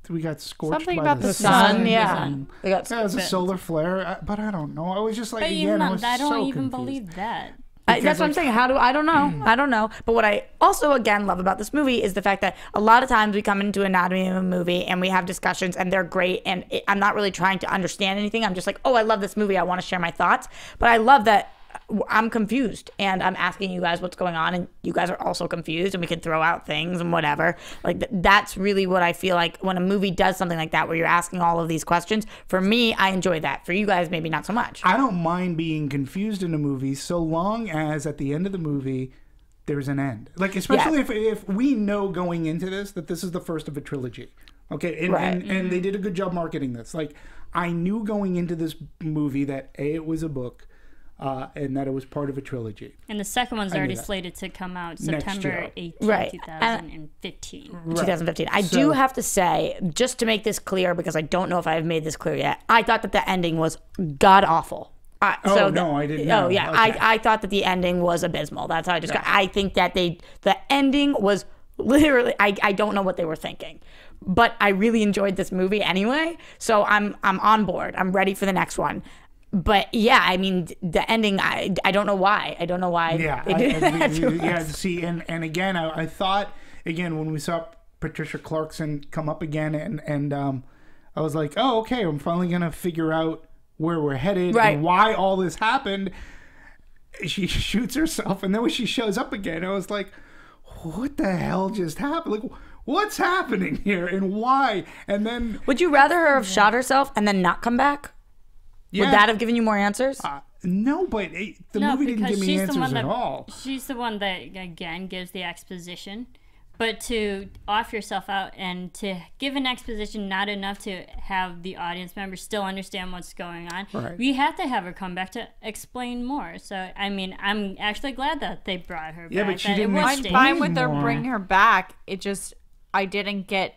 we got scorched Something by about the the sun? sun, yeah. They got Yeah, it was a solar flare, but I don't know. I was just like, But again, I even was I don't so even confused. believe that. That's what I'm saying. I don't know. I don't know. But what I also, again, love about this movie is the fact that a lot of times we come into anatomy of a movie and we have discussions and they're great. And I'm not really trying to understand anything. I'm just like, oh, I love this movie. I want to share my thoughts. But I love that I'm confused and I'm asking you guys what's going on, and you guys are also confused, and we can throw out things and whatever. Like that's really what I feel like when a movie does something like that, where you're asking all of these questions. For me, I enjoy that. For you guys, maybe not so much. I don't mind being confused in a movie so long as at the end of the movie there's an end. Like especially if we know going into this that this is the first of a trilogy. Okay, and, Right. and they did a good job marketing this. Like I knew going into this movie that it was a book. And that it was part of a trilogy. And the second one's I knew already that. slated to come out Next September year. 18, Right. 2015. 2015. I do have to say, just to make this clear, because I don't know if I have made this clear yet, I thought that the ending was god awful. I didn't know. Oh yeah, Okay. I thought that the ending was abysmal. That's how I just got. I think that the ending was literally. I don't know what they were thinking, but I really enjoyed this movie anyway. So I'm on board. I'm ready for the next one. But yeah, I mean, the ending, I don't know why. I don't know why Yeah, they did that to yeah. us. See, and again, I thought again when we saw Patricia Clarkson come up again, and I was like, oh, okay, I'm finally gonna figure out where we're headed Right. and why all this happened. She shoots herself, and then when she shows up again, I was like, what the hell just happened? Like, what's happening here, and why? And then Would you rather her have shot herself and then not come back? yeah, Would that have given you more answers? no, but the No, movie didn't because give me she's the answers one at that all. she's the one that again gives the exposition. But to off yourself out and to give an exposition not enough to have the audience members still understand what's going on, Right. we have to have her come back to explain more. So, I mean, I'm actually glad that they brought her Yeah, back. but she that it didn't was I'm explain staged. fine with her more. bringing her back. It just I didn't get.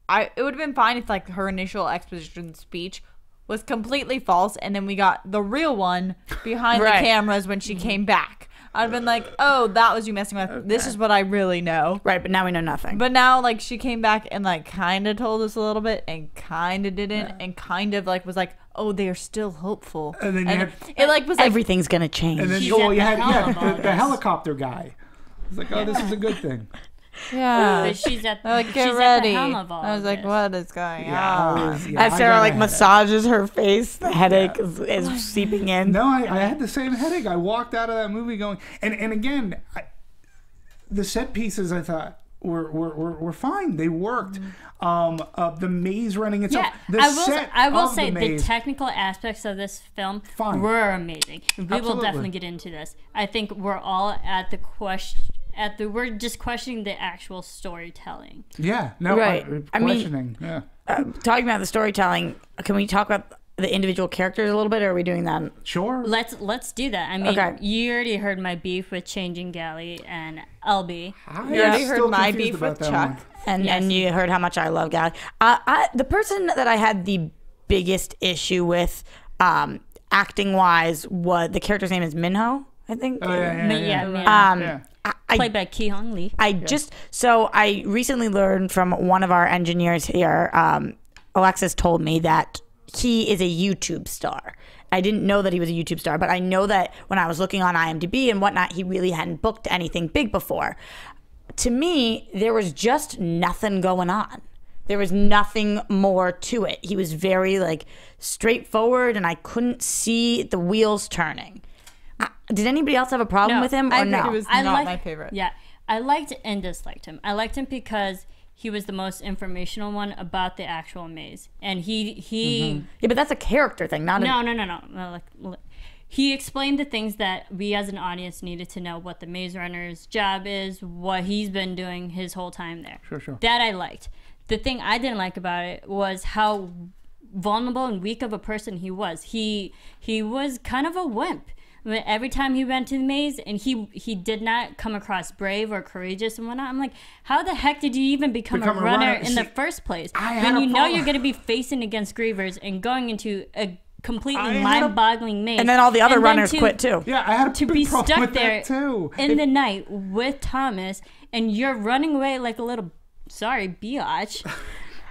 It would have been fine if like her initial exposition speech was completely false, and then we got the real one behind Right. the cameras when she came back. I'd have been like, oh, that was you messing with. This is what I really know. Right, but now we know nothing. But now, like, she came back and, like, kind of told us a little bit and kind of didn't and kind of, like, was like, oh, they are still hopeful. And then you had- it, like, was like, Everything's gonna change. And then She's you at the had helm of all the this. helicopter guy. It's like, oh, this is a good thing. yeah. But she's at, They're like, she's get at ready. the helm of all I was of like, this. what is going Yeah, on? I was- yeah, As I Sarah got like a headache. massages her face, the headache is seeping in. No, I had the same headache. I walked out of that movie going, and again, the set pieces I thought were fine. They worked. The maze running itself. Yeah, The set I will of say the the maze. technical aspects of this film Fine. were amazing. We will Absolutely. definitely get into this. I think we're all at the we're just questioning the actual storytelling. Yeah, no, Right. I mean- questioning. Yeah, Talking about the storytelling, can we talk about the individual characters a little bit, or are we doing that? sure. Let's do that. I mean, Okay. you already heard my beef with Changing Galley and LB. You already Still heard my confused beef about with that Chuck. one. And Yes. and you heard how much I love Galley. The person that I had the biggest issue with, acting wise, was the character's name is Minho, I think. Oh, yeah. Yeah, man. Yeah. played by Ki-Hong Lee. I recently learned from one of our engineers here, Alexis told me that he is a YouTube star. I didn't know that he was a YouTube star, but I know that when I was looking on IMDb and whatnot, he really hadn't booked anything big before. To me, there was just nothing going on. There was nothing more to it. He was very like straightforward, and I couldn't see the wheels turning. Did anybody else have a problem with him or I think no? it was not my favorite. Yeah, I liked and disliked him. I liked him because he was the most informational one about the actual maze, and he Yeah, but that's a character thing, not no. He explained the things that we as an audience needed to know, what the maze runner's job is, what he's been doing his whole time there. Sure. That I liked. The thing I didn't like about it was how vulnerable and weak of a person he was. He was kind of a wimp. I mean, every time he went to the maze, and he did not come across brave or courageous and whatnot. I'm like, how the heck did you even become a runner in the first place? When you know you're going to be facing against Grievers and going into a completely mind-boggling maze. And then all the other runners quit too. Yeah, I had to big be problem stuck with there that too. in the night with Thomas, and you're running away like a little, biatch.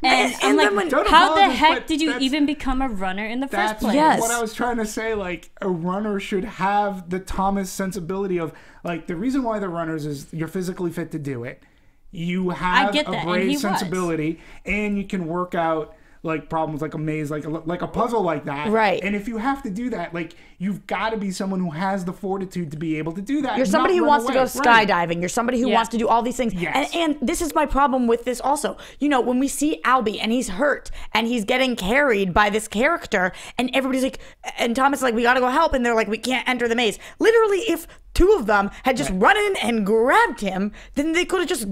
And I'm like, how the heck did you even become a runner in the first place? That's what I was trying to say. Like, a runner should have the Thomas sensibility of, like, the reason why they're runners is you're physically fit to do it. You have a brave sensibility, and you can work out like problems like a maze, like a puzzle like that. Right. And if you have to do that, like, you've got to be someone who has the fortitude to be able to do that. You're somebody who wants to go skydiving. You're somebody who wants to do all these things. Yes. And this is my problem with this also. You know, when we see Albie and he's hurt and he's getting carried by this character, and everybody's like, and Thomas is like, we got to go help. And they're like, we can't enter the maze. Literally, if two of them had just run in and grabbed him, then they could have just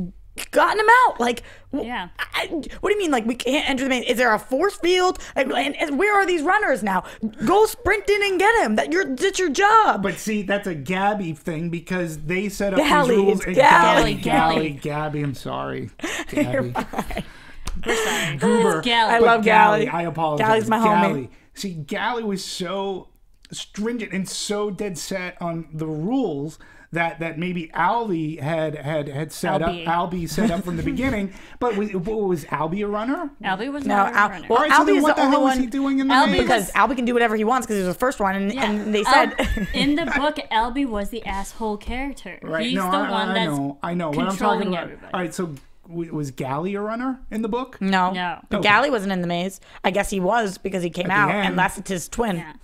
gotten him out. Like, what do you mean, like, we can't enter the maze? Is there a force field? Like, and where are these runners now? Go sprint in and get him. That's your job. But see, that's a Gabby thing, because they set up Gally, these rules. it's Gally. Gabby, I'm sorry. Gabby. We're sorry. Goober. I love Gally. I apologize. Gally's my homie. See, Gally was so stringent and so dead set on the rules that maybe Albie had set up. Albie set up from the beginning. But was Albie a runner? Albie was not a runner. Well, Albie so is what the the only hell was one. he doing in the maze? Because Albie can do whatever he wants because he was the first one, and they said in the book, Albie was the asshole character. Right. He's the one that's I know. What I'm talking controlling about. everybody. All right, so was Gally a runner in the book? No. But Gally wasn't in the maze. I guess he was because he came out, unless it's his twin. Yeah.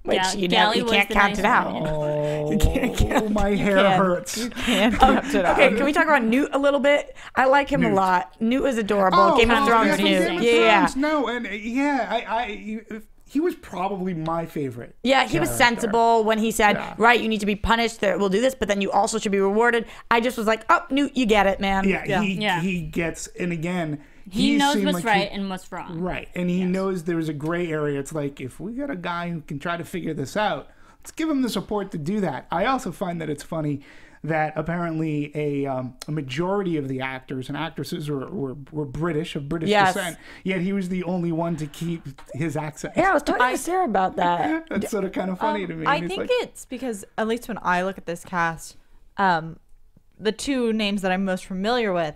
Which you Gally can't count it out. Oh, my hair hurts. You can't count it out. Okay, can we talk about Newt a little bit? I like him a lot. Newt is adorable. Game of Thrones Newt. Yeah. No, and he was probably my favorite. Yeah, he was sensible when he said, right, you need to be punished, we'll do this, but then you also should be rewarded. I just was like, oh, Newt, you get it, man. He gets, and again, he knows what's right and what's wrong. Right, and he knows there's a gray area. It's like, if we got a guy who can try to figure this out, let's give him the support to do that. I also find that it's funny that apparently a majority of the actors and actresses were British, of British descent, yet he was the only one to keep his accent. Yeah, I was talking to Sarah about that. That's sort of kind of funny to me. I think it's because, at least when I look at this cast, the two names that I'm most familiar with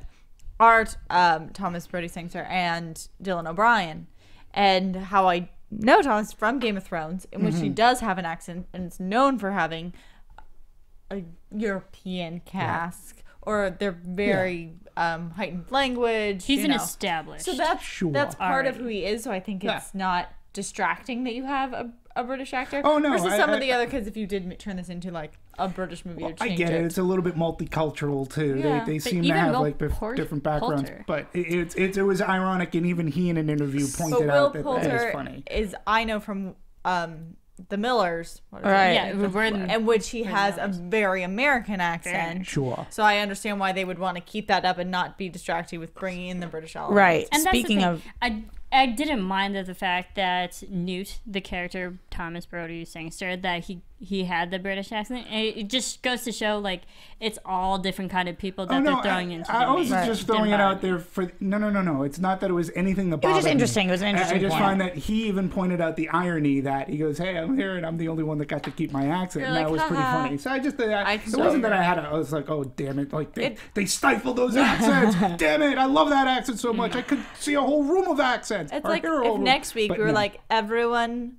are Thomas Brodie-Sangster and Dylan O'Brien. And how I know Thomas from Game of Thrones, in which he does have an accent and is known for having a European cast, or they're very heightened language. He's an established. So that's part of who he is. So I think it's not distracting that you have a British actor. Oh no! Versus some of the other kids, if you did turn this into like a British movie, I get it. It's a little bit multicultural too. Yeah. They seem to have like different backgrounds, but it was ironic, and even he in an interview pointed out that is funny. I know from the Millers, in which he has a very American accent. Sure. So I understand why they would want to keep that up and not be distracted with bringing in the British element. Right. And speaking of, I didn't mind the fact that Newt, the character Thomas Brodie-Sangster, that he had the British accent. It just goes to show, like, it's all different kind of people that they're throwing into the I was mix. just throwing it out there for... No. It's not that it was anything that It was bothered just me. interesting. It was an interesting I just point. find that he even pointed out the irony that he goes, hey, I'm here and I'm the only one that got to keep my accent. And that was pretty funny. So I just... It wasn't that I was like, oh, damn it. Like, they stifled those accents. Damn it. I love that accent so much. I could see a whole room of accents. It's like if next week we were like, everyone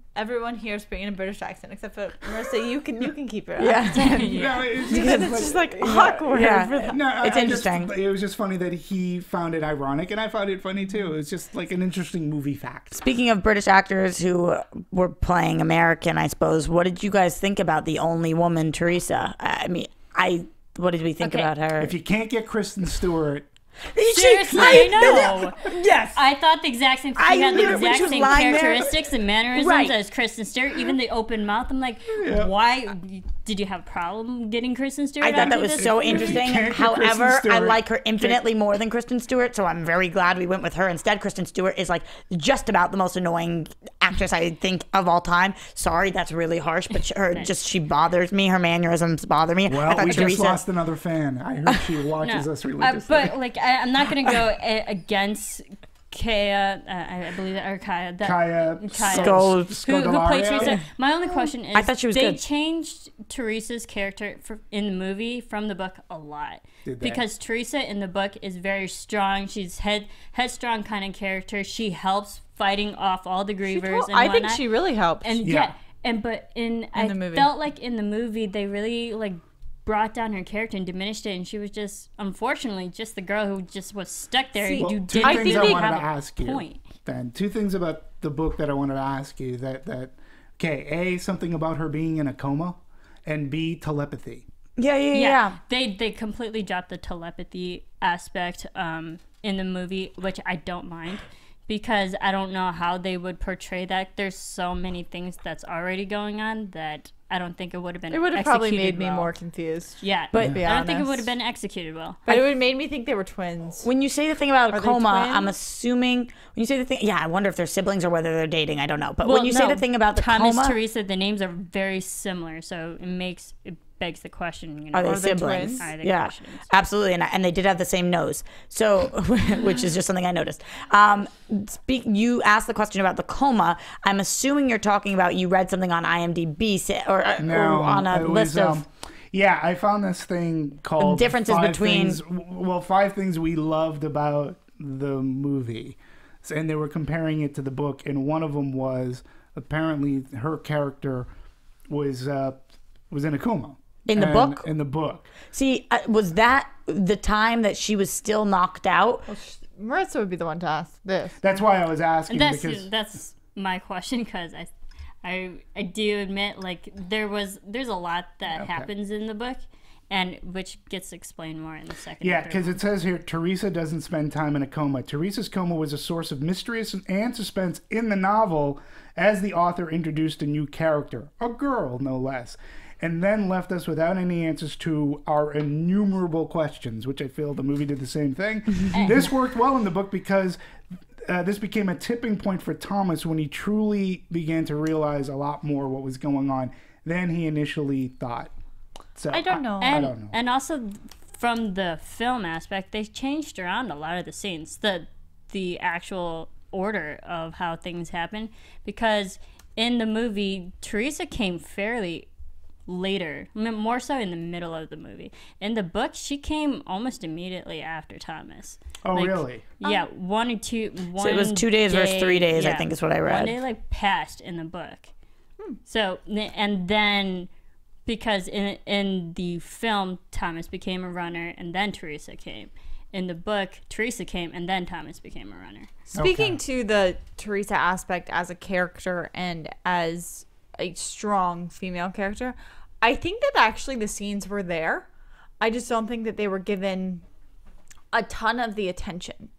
here is speaking a British accent except for Marisa. You can keep your accent. No, It's just like awkward. Yeah. No, It's interesting. It was just funny that he found it ironic, and I found it funny too. It was just like an interesting movie fact. Speaking of British actors who were playing American, I suppose, what did you guys think about the only woman, Teresa? I mean, what did we think about her? If you can't get Kristen Stewart, Seriously, I know. Yes. I thought the exact same thing. She had the when she exact was same lying there- characteristics and mannerisms Right. as Kristen Stewart. Even the open mouth. I'm like, why did you have a problem getting Kristen Stewart? I thought that onto was this so movie? interesting. can't get However, Kristen I Stewart- like her infinitely more than Kristen Stewart, so I'm very glad we went with her instead. Kristen Stewart is like just about the most annoying actress I think of all time. Sorry, that's really harsh, but she bothers me. Her mannerisms bother me. I well, thought we Teresa, just lost another fan. I heard she watches us religiously. But like, I'm not gonna go against Kaya. I believe that or Kaya. Kaya Kaya. Skull- Who played Scodelario? Teresa? My only question is, I thought she was they good. changed Teresa's character in the movie from the book a lot. Did they? Because Teresa in the book is very strong. She's headstrong kind of character. She helps fighting off all the grievers. and I think whatnot. she really helped. And Yeah. but I the movie. felt like in the movie they really like brought down her character and diminished it, and she was just unfortunately just the girl who just was stuck there. See, and you Well, two didn't things I really wanted have to a ask you. point. Then two things about the book that I wanted to ask you. Okay, A, something about her being in a coma, and B, telepathy. Yeah. They completely dropped the telepathy aspect in the movie, which I don't mind. Because I don't know how they would portray that. There's so many things that's already going on that I don't think it would have been. It would have probably executed made me well. more confused. Yeah, But- but I don't think it honest. would have been executed well. But it would have made me think they were twins. When you say the thing about a Are they coma, twins? I'm assuming when you say the thing, I wonder if they're siblings or whether they're dating. I don't know. But when you say no, the thing about the Thomas, coma, Teresa, the names are very similar, so it begs the question. You know, are they Are they siblings? twins? Are they Yeah, questions? absolutely, and they did have the same nose, so which is just something I noticed. You asked the question about the coma. I'm assuming you're talking about you read something on IMDb or on a it list was, of. Yeah, I found this thing called Differences between- five things we loved about the movie, and they were comparing it to the book, and one of them was apparently her character was in a coma. In the book? In the book. See, was that the time that she was still knocked out? Marisa would be the one to ask this. That's why I was asking, And because that's my question because I do admit like there's a lot that happens in the book, and which gets explained more in the second. yeah, and third because one. it says here, Teresa doesn't spend time in a coma. Teresa's coma was a source of mystery and suspense in the novel as the author introduced a new character, a girl no less, and then left us without any answers to our innumerable questions, which I feel the movie did the same thing. This worked well in the book because this became a tipping point for Thomas when he truly began to realize a lot more what was going on than he initially thought. So I don't know. I don't know. And also from the film aspect, they changed around a lot of the scenes, the actual order of how things happen, because in the movie Teresa came fairly later, more so in the middle of the movie. In the book, she came almost immediately after Thomas. Oh, really? Yeah, one or two. So it was 2 days versus 3 days, I yeah, think is what I read. One day like passed in the book. So and then because in the film Thomas became a runner and then Teresa came. In the book, Teresa came and then Thomas became a runner. Speaking to the Teresa aspect as a character and as a strong female character, I think that actually the scenes were there. I just don't think that they were given a ton of the attention.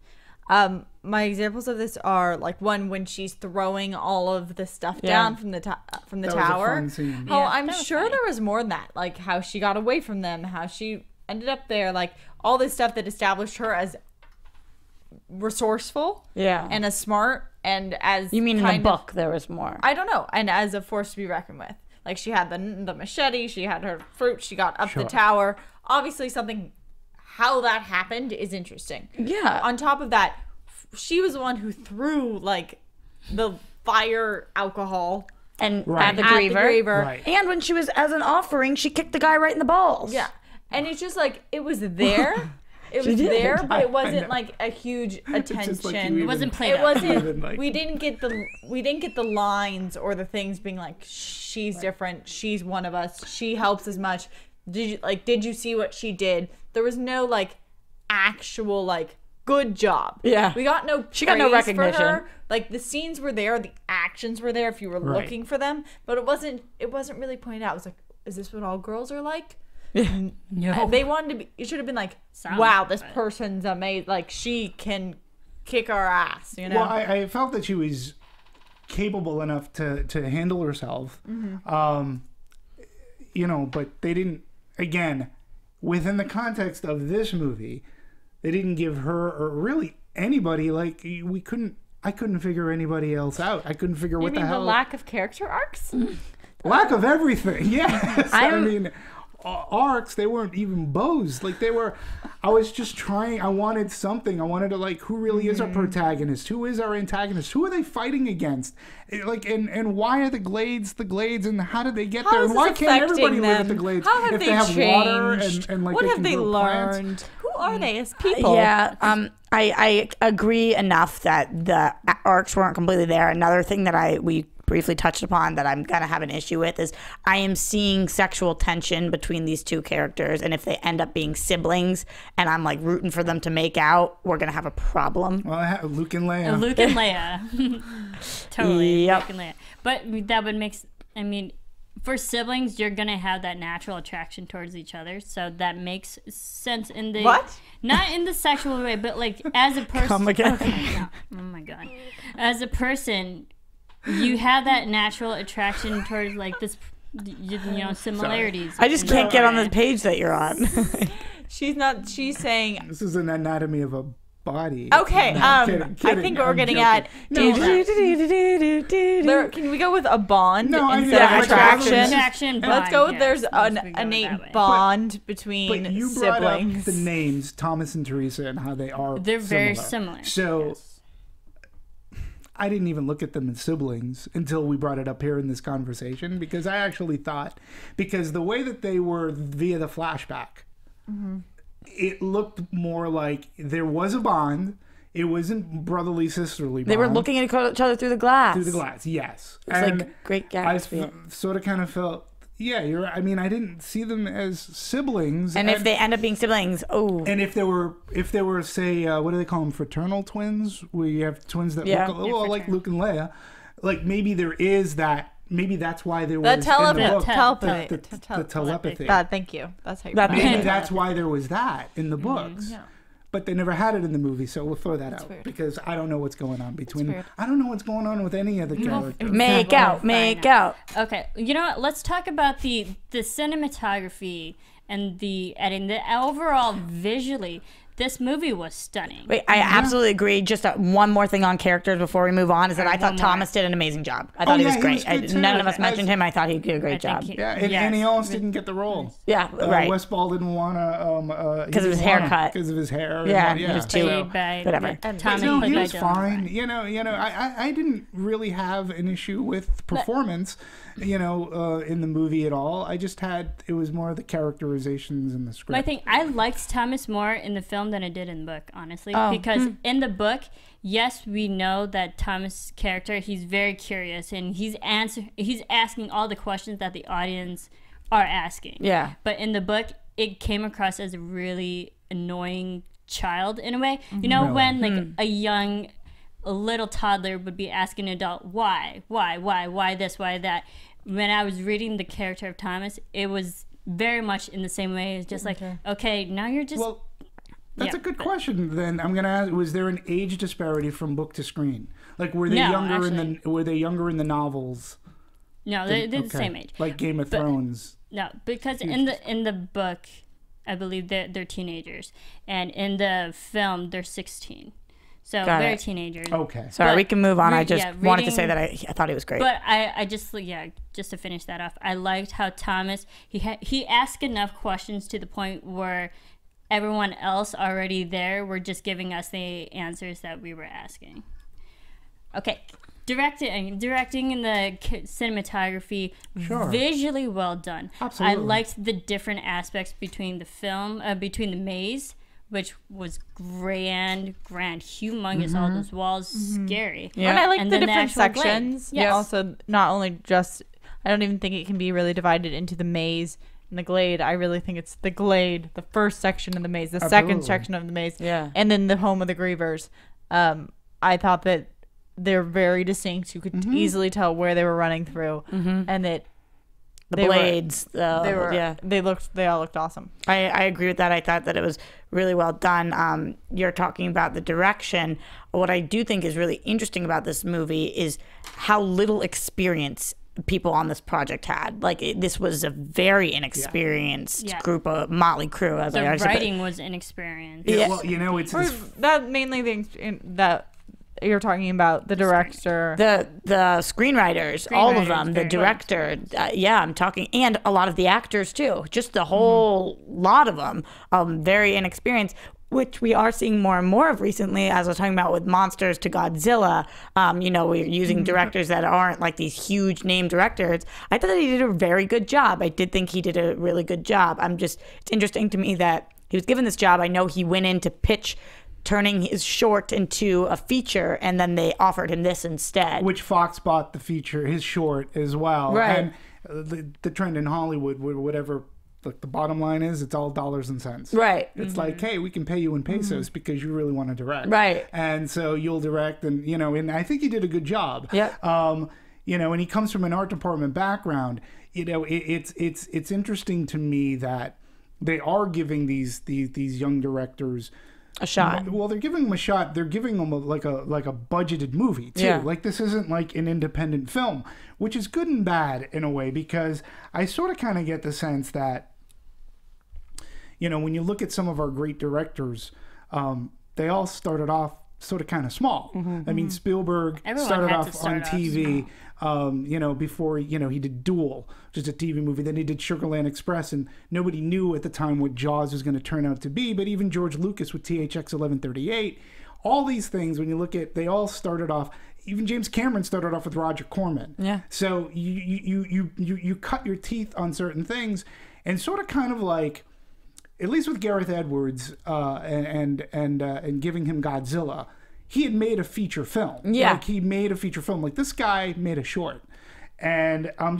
My examples of this are like one when she's throwing all of the stuff down from the That was a tower. fun scene. Oh, Yeah, I'm that was sure funny. there was more than that. Like how she got away from them, how she ended up there, like all this stuff that established her as resourceful. Yeah. And as smart and as You mean in the kind of- book there was more? I don't know. And as a force to be reckoned with. Like, she had the machete, she had her fruit, she got up the tower. Obviously, how that happened is interesting. Yeah. On top of that, she was the one who threw, like, the fire alcohol And Right. at the at griever. the griever. Right. And when she was as an offering, she kicked the guy right in the balls. Yeah. And it's just like, it was there. It was did. there, but it I wasn't know. like a huge attention. just like you It even- wasn't played It up. wasn't. Even, like- we didn't get the lines or the things being like, she's different. She's one of us. She helps as much. Did you see what she did? There was no like actual like good job. Yeah. We got no. She got no praise for recognition. her. Like the scenes were there, the actions were there if you were Right. looking for them, but it wasn't really pointed out. It was like, is this what all girls are like? No. They wanted to be. It should have been like, Some, wow, this but- person's amazing. Like she can kick our ass. You know. Well, I felt that she was capable enough to handle herself. But they didn't. Again, within the context of this movie, they didn't give her or really anybody like we couldn't. I couldn't figure anybody else out. I couldn't figure you what mean the hell. lack of character arcs? Lack of everything. Yes. I I'm- mean, arcs, they weren't even bows. Like they were, I was just trying, I wanted something. I wanted to like, who really is our protagonist? Who is our antagonist? Who are they fighting against? And why are the Glades, and how did they get How there? is And why this can't everybody affecting live at the them? Glades? How have if they they have water changed? and like What they have can they grow plants? learned? Who are they as people? Yeah, I agree enough that the arcs weren't completely there. Another thing that we briefly touched upon that I'm gonna have an issue with is I am seeing sexual tension between these two characters, and if they end up being siblings and I'm like rooting for them to make out, we're gonna have a problem. Well, I have Luke and Leia. Luke and Leia. Totally. Yep. Luke and Leia. But that would make, I mean, for siblings, you're going to have that natural attraction towards each other. So that makes sense in the... What? Not in the sexual way, but like as a person... Come again. Okay, no. Oh my God. As a person, you have that natural attraction towards like this, similarities. I just in can't get on the the page that you're on. She's saying, This is an anatomy of a body. okay, Kidding, I think what we're I'm getting joking. at, there, can we go with a bond No, I instead know, of I attraction? know. Attraction. Let's bond, go with yes. there's Let's an go that innate way. bond between But you brought siblings. up the names Thomas and Teresa and how they are They're very similar. So yes. I didn't even look at them as siblings until we brought it up here in this conversation, because I actually thought, because the way that they were via the flashback, it looked more like there was a bond. It wasn't brotherly, sisterly bond. They were looking at each other through the glass. through the glass, yes. It's like Great Gatsby. I sort of kind of felt, yeah, you're right. I mean, I didn't see them as siblings. And if they end up being siblings, And if there were, say, what do they call them, fraternal twins, where you have twins that Yeah. look a little like Luke and Leia, like maybe there is that. Maybe that's why there The was telepathy. in the book, Telepathy. the telepathy. Thank you. That's how you That- pronounce Maybe it. that's why there was that in the books. Yeah. But they never had it in the movie, so we'll throw that out weird. because I don't know what's going on between them. weird. I don't know what's going on with any of the characters. make out. Okay, you know what? Let's talk about the cinematography and the editing. The overall visually, this movie was stunning. Wait, I absolutely agree. Just one more thing on characters before we move on is that I one thought more. Thomas did an amazing job. I thought he yeah, was he great. was good too. None of us As- mentioned him. I thought he did a great I job. think he- Yeah, and yes. he almost didn't get the role. Yeah, right. Westball didn't want to Because of his haircut. because of his hair. Yeah, and, he was too- Played by whatever. Thomas No, played he by was Dylan fine. Mulvaney. I didn't really have an issue with performance, in the movie at all. I just it was more the characterizations in the script. I think I liked Thomas more in the film than I did in the book, honestly. Oh. Because in the book, yes, we know that Thomas' character, he's very curious and he's asking all the questions that the audience are asking. Yeah. But in the book, it came across as a really annoying child in a way. You know, when like a little toddler would be asking an adult, why this, why that. When I was reading the character of Thomas, it was very much in the same way. It's just like, okay, now you're just... Well, that's Yeah, a good question. Then I'm gonna ask: was there an age disparity from book to screen? Like, were they No, younger actually. were they younger in the novels? No, they're the Okay. same age. Like Game of Thrones. No, because in the book, I believe they're teenagers, and in the film they're 16. So Got very it. teenagers. Okay. Sorry, we can move on. I re- just yeah, wanted to reading- say that I thought he was great. But I just just to finish that off, I liked how Thomas he asked enough questions to the point where everyone else already there were just giving us the answers that we were asking. Okay, directing and the cinematography, Sure. visually well done. Absolutely. I liked the different aspects between the film, between the maze, which was grand, humongous, all those walls, scary. Yeah. And I like And the then the different actual Glade. sections. Yes. Also, not only just, I don't even think it can be really divided into the maze and the Glade. I really think it's the Glade, the first section of the maze, the second Absolutely. section of the maze, Yeah. and then the home of the Grievers. I thought that they're very distinct. You could easily tell where they were running through, and that the they were- blades. they all looked awesome. I agree with that. I thought that it was really well done. You're talking about the direction. What I do think is really interesting about this movie is how little experience people on this project had. Like this was a very inexperienced Yeah. group of motley crew. As The I said, writing was inexperienced. Yeah, Yeah. well, you know, it's That mainly that you're talking about the director. the screenwriters, all of them, the Screenwriters, director, I'm talking, and a lot of the actors too. Just the whole lot of them, very inexperienced, which we are seeing more and more of recently, as I was talking about with Monsters to Godzilla. We're using directors that aren't like these huge name directors. I thought that he did a very good job. I did think he did a really good job. It's interesting to me that he was given this job. I know he went in to pitch turning his short into a feature, and then they offered him this instead. which Fox bought the feature, his short as well. Right. And the trend in Hollywood, whatever, like the bottom line is, it's all dollars and cents. Right. It's like, hey, we can pay you in pesos because you really want to direct. Right. And so you'll direct, and I think he did a good job. Yep. And he comes from an art department background. It's interesting to me that they are giving these young directors A shot. Well, they're giving them a shot. They're giving them like a budgeted movie too. Yeah. Like this isn't like an independent film, which is good and bad in a way, because I sort of kind of get the sense that, when you look at some of our great directors, they all started off sort of kind of small. I mean, Spielberg Everyone started had to off start on off TV. Before he did Duel, just a TV movie. Then he did Sugarland Express, and nobody knew at the time what Jaws was going to turn out to be. But even George Lucas with THX 1138, all these things, when you look at, they all started off. Even James Cameron started off with Roger Corman. Yeah. So you cut your teeth on certain things, and sort of kind of like, at least with Gareth Edwards and giving him Godzilla, he had made a feature film. Yeah. Like he made a feature film. Like this guy made a short. And I'm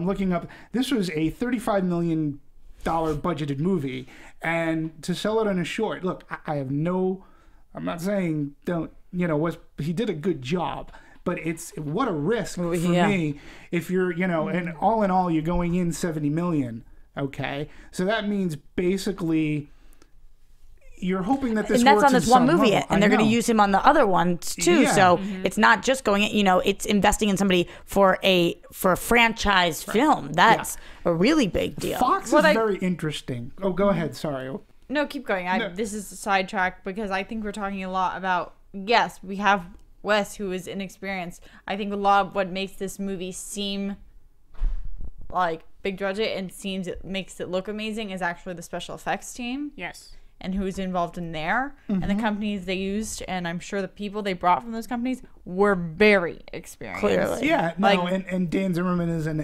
looking up, this was a $35 million budgeted movie. And to sell it on a short, look, I'm not saying he did a good job. But it's what a risk for me if you're, and all in all, you're going in $70 million. Okay. So that means basically, you're hoping that this and that's works on this in one some movie, level. and they're going to I know. use him on the other ones too. Yeah. So it's not just going, it's investing in somebody for a franchise film. That's a really big deal. Fox is very interesting. Oh, go ahead. Sorry. No, keep going. No. This is a sidetrack because I think we're talking a lot about, yes, we have Wes, who is inexperienced. I think a lot of what makes this movie seem like big budget and makes it look amazing is actually the special effects team. Yes. And who's involved in there, and the companies they used, and I'm sure the people they brought from those companies were very experienced. Clearly. Yeah, no, Like- and Dan Zimmerman is an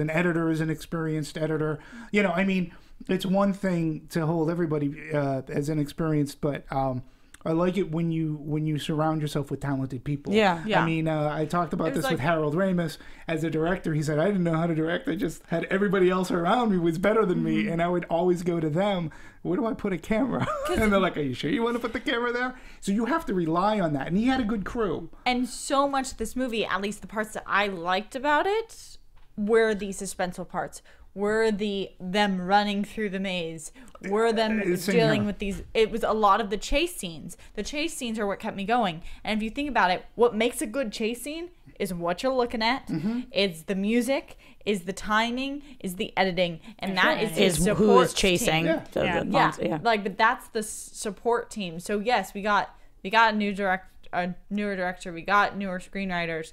editor, is an experienced editor. I mean, it's one thing to hold everybody as inexperienced, but I like it when you surround yourself with talented people. Yeah. Yeah. I mean, I talked about It was this like- with Harold Ramis as a director. He said, I didn't know how to direct. I just had everybody else around me was better than me, and I would always go to them. Where do I put a camera? And they're like, are you sure you want to put the camera there? So you have to rely on that. And he had a good crew. And so much of this movie, at least the parts that I liked about it, were the suspenseful parts. Were them running through the maze? Were them Same dealing here. with these? It was a lot of the chase scenes. The chase scenes are what kept me going. And if you think about it, what makes a good chase scene is what you're looking at, is the music, is the timing, is the editing, and that is the Is who support is chasing team. the Yeah. monster. Yeah. But that's the support team. So yes, we got We got a newer director. We got newer screenwriters.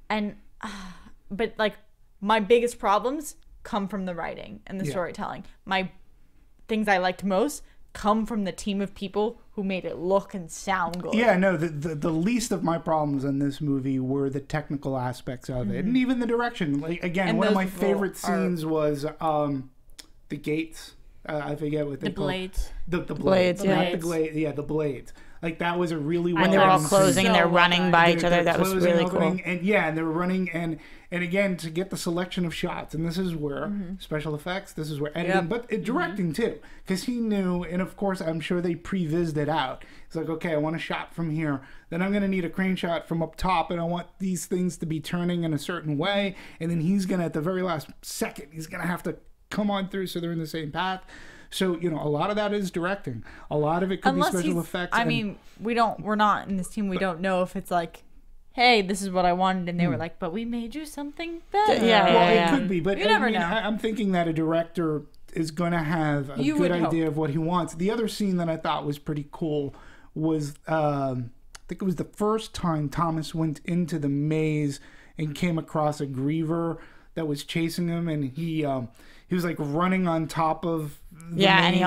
And, but like, my biggest problems come from the writing and the storytelling. My things I liked most come from the team of people who made it look and sound good. Yeah, no, the least of my problems in this movie were the technical aspects of it, and even the direction. Like, again, And one of those my people favorite scenes was the gates. I forget what they The call blades. The Blades, blades, yeah. not the glade. Yeah, the blades. Like, that was a really well. And they were all done closing scene. and they're So running well by done. each other. That was Closing, really opening, cool. and they're running and again, to get the selection of shots, and this is where special effects, this is where editing, but directing too, because he knew, and of course I'm sure they pre-vised it out. It's like, okay, I want a shot from here, then I'm going to need a crane shot from up top, and I want these things to be turning in a certain way, and then he's going to, at the very last second, he's going to have to come on through so they're in the same path. So, you know, a lot of that is directing. A lot of it could be special effects. I mean, we're not in this team. We don't know if it's like, hey, this is what I wanted. And they were like, but we made you something better. It could be. But You never know. I'm thinking that a director is going to have a You good would idea hope. of what he wants. The other scene that I thought was pretty cool was, I think it was the first time Thomas went into the maze and came across a griever that was chasing him, and he was like running on top of the maze, and he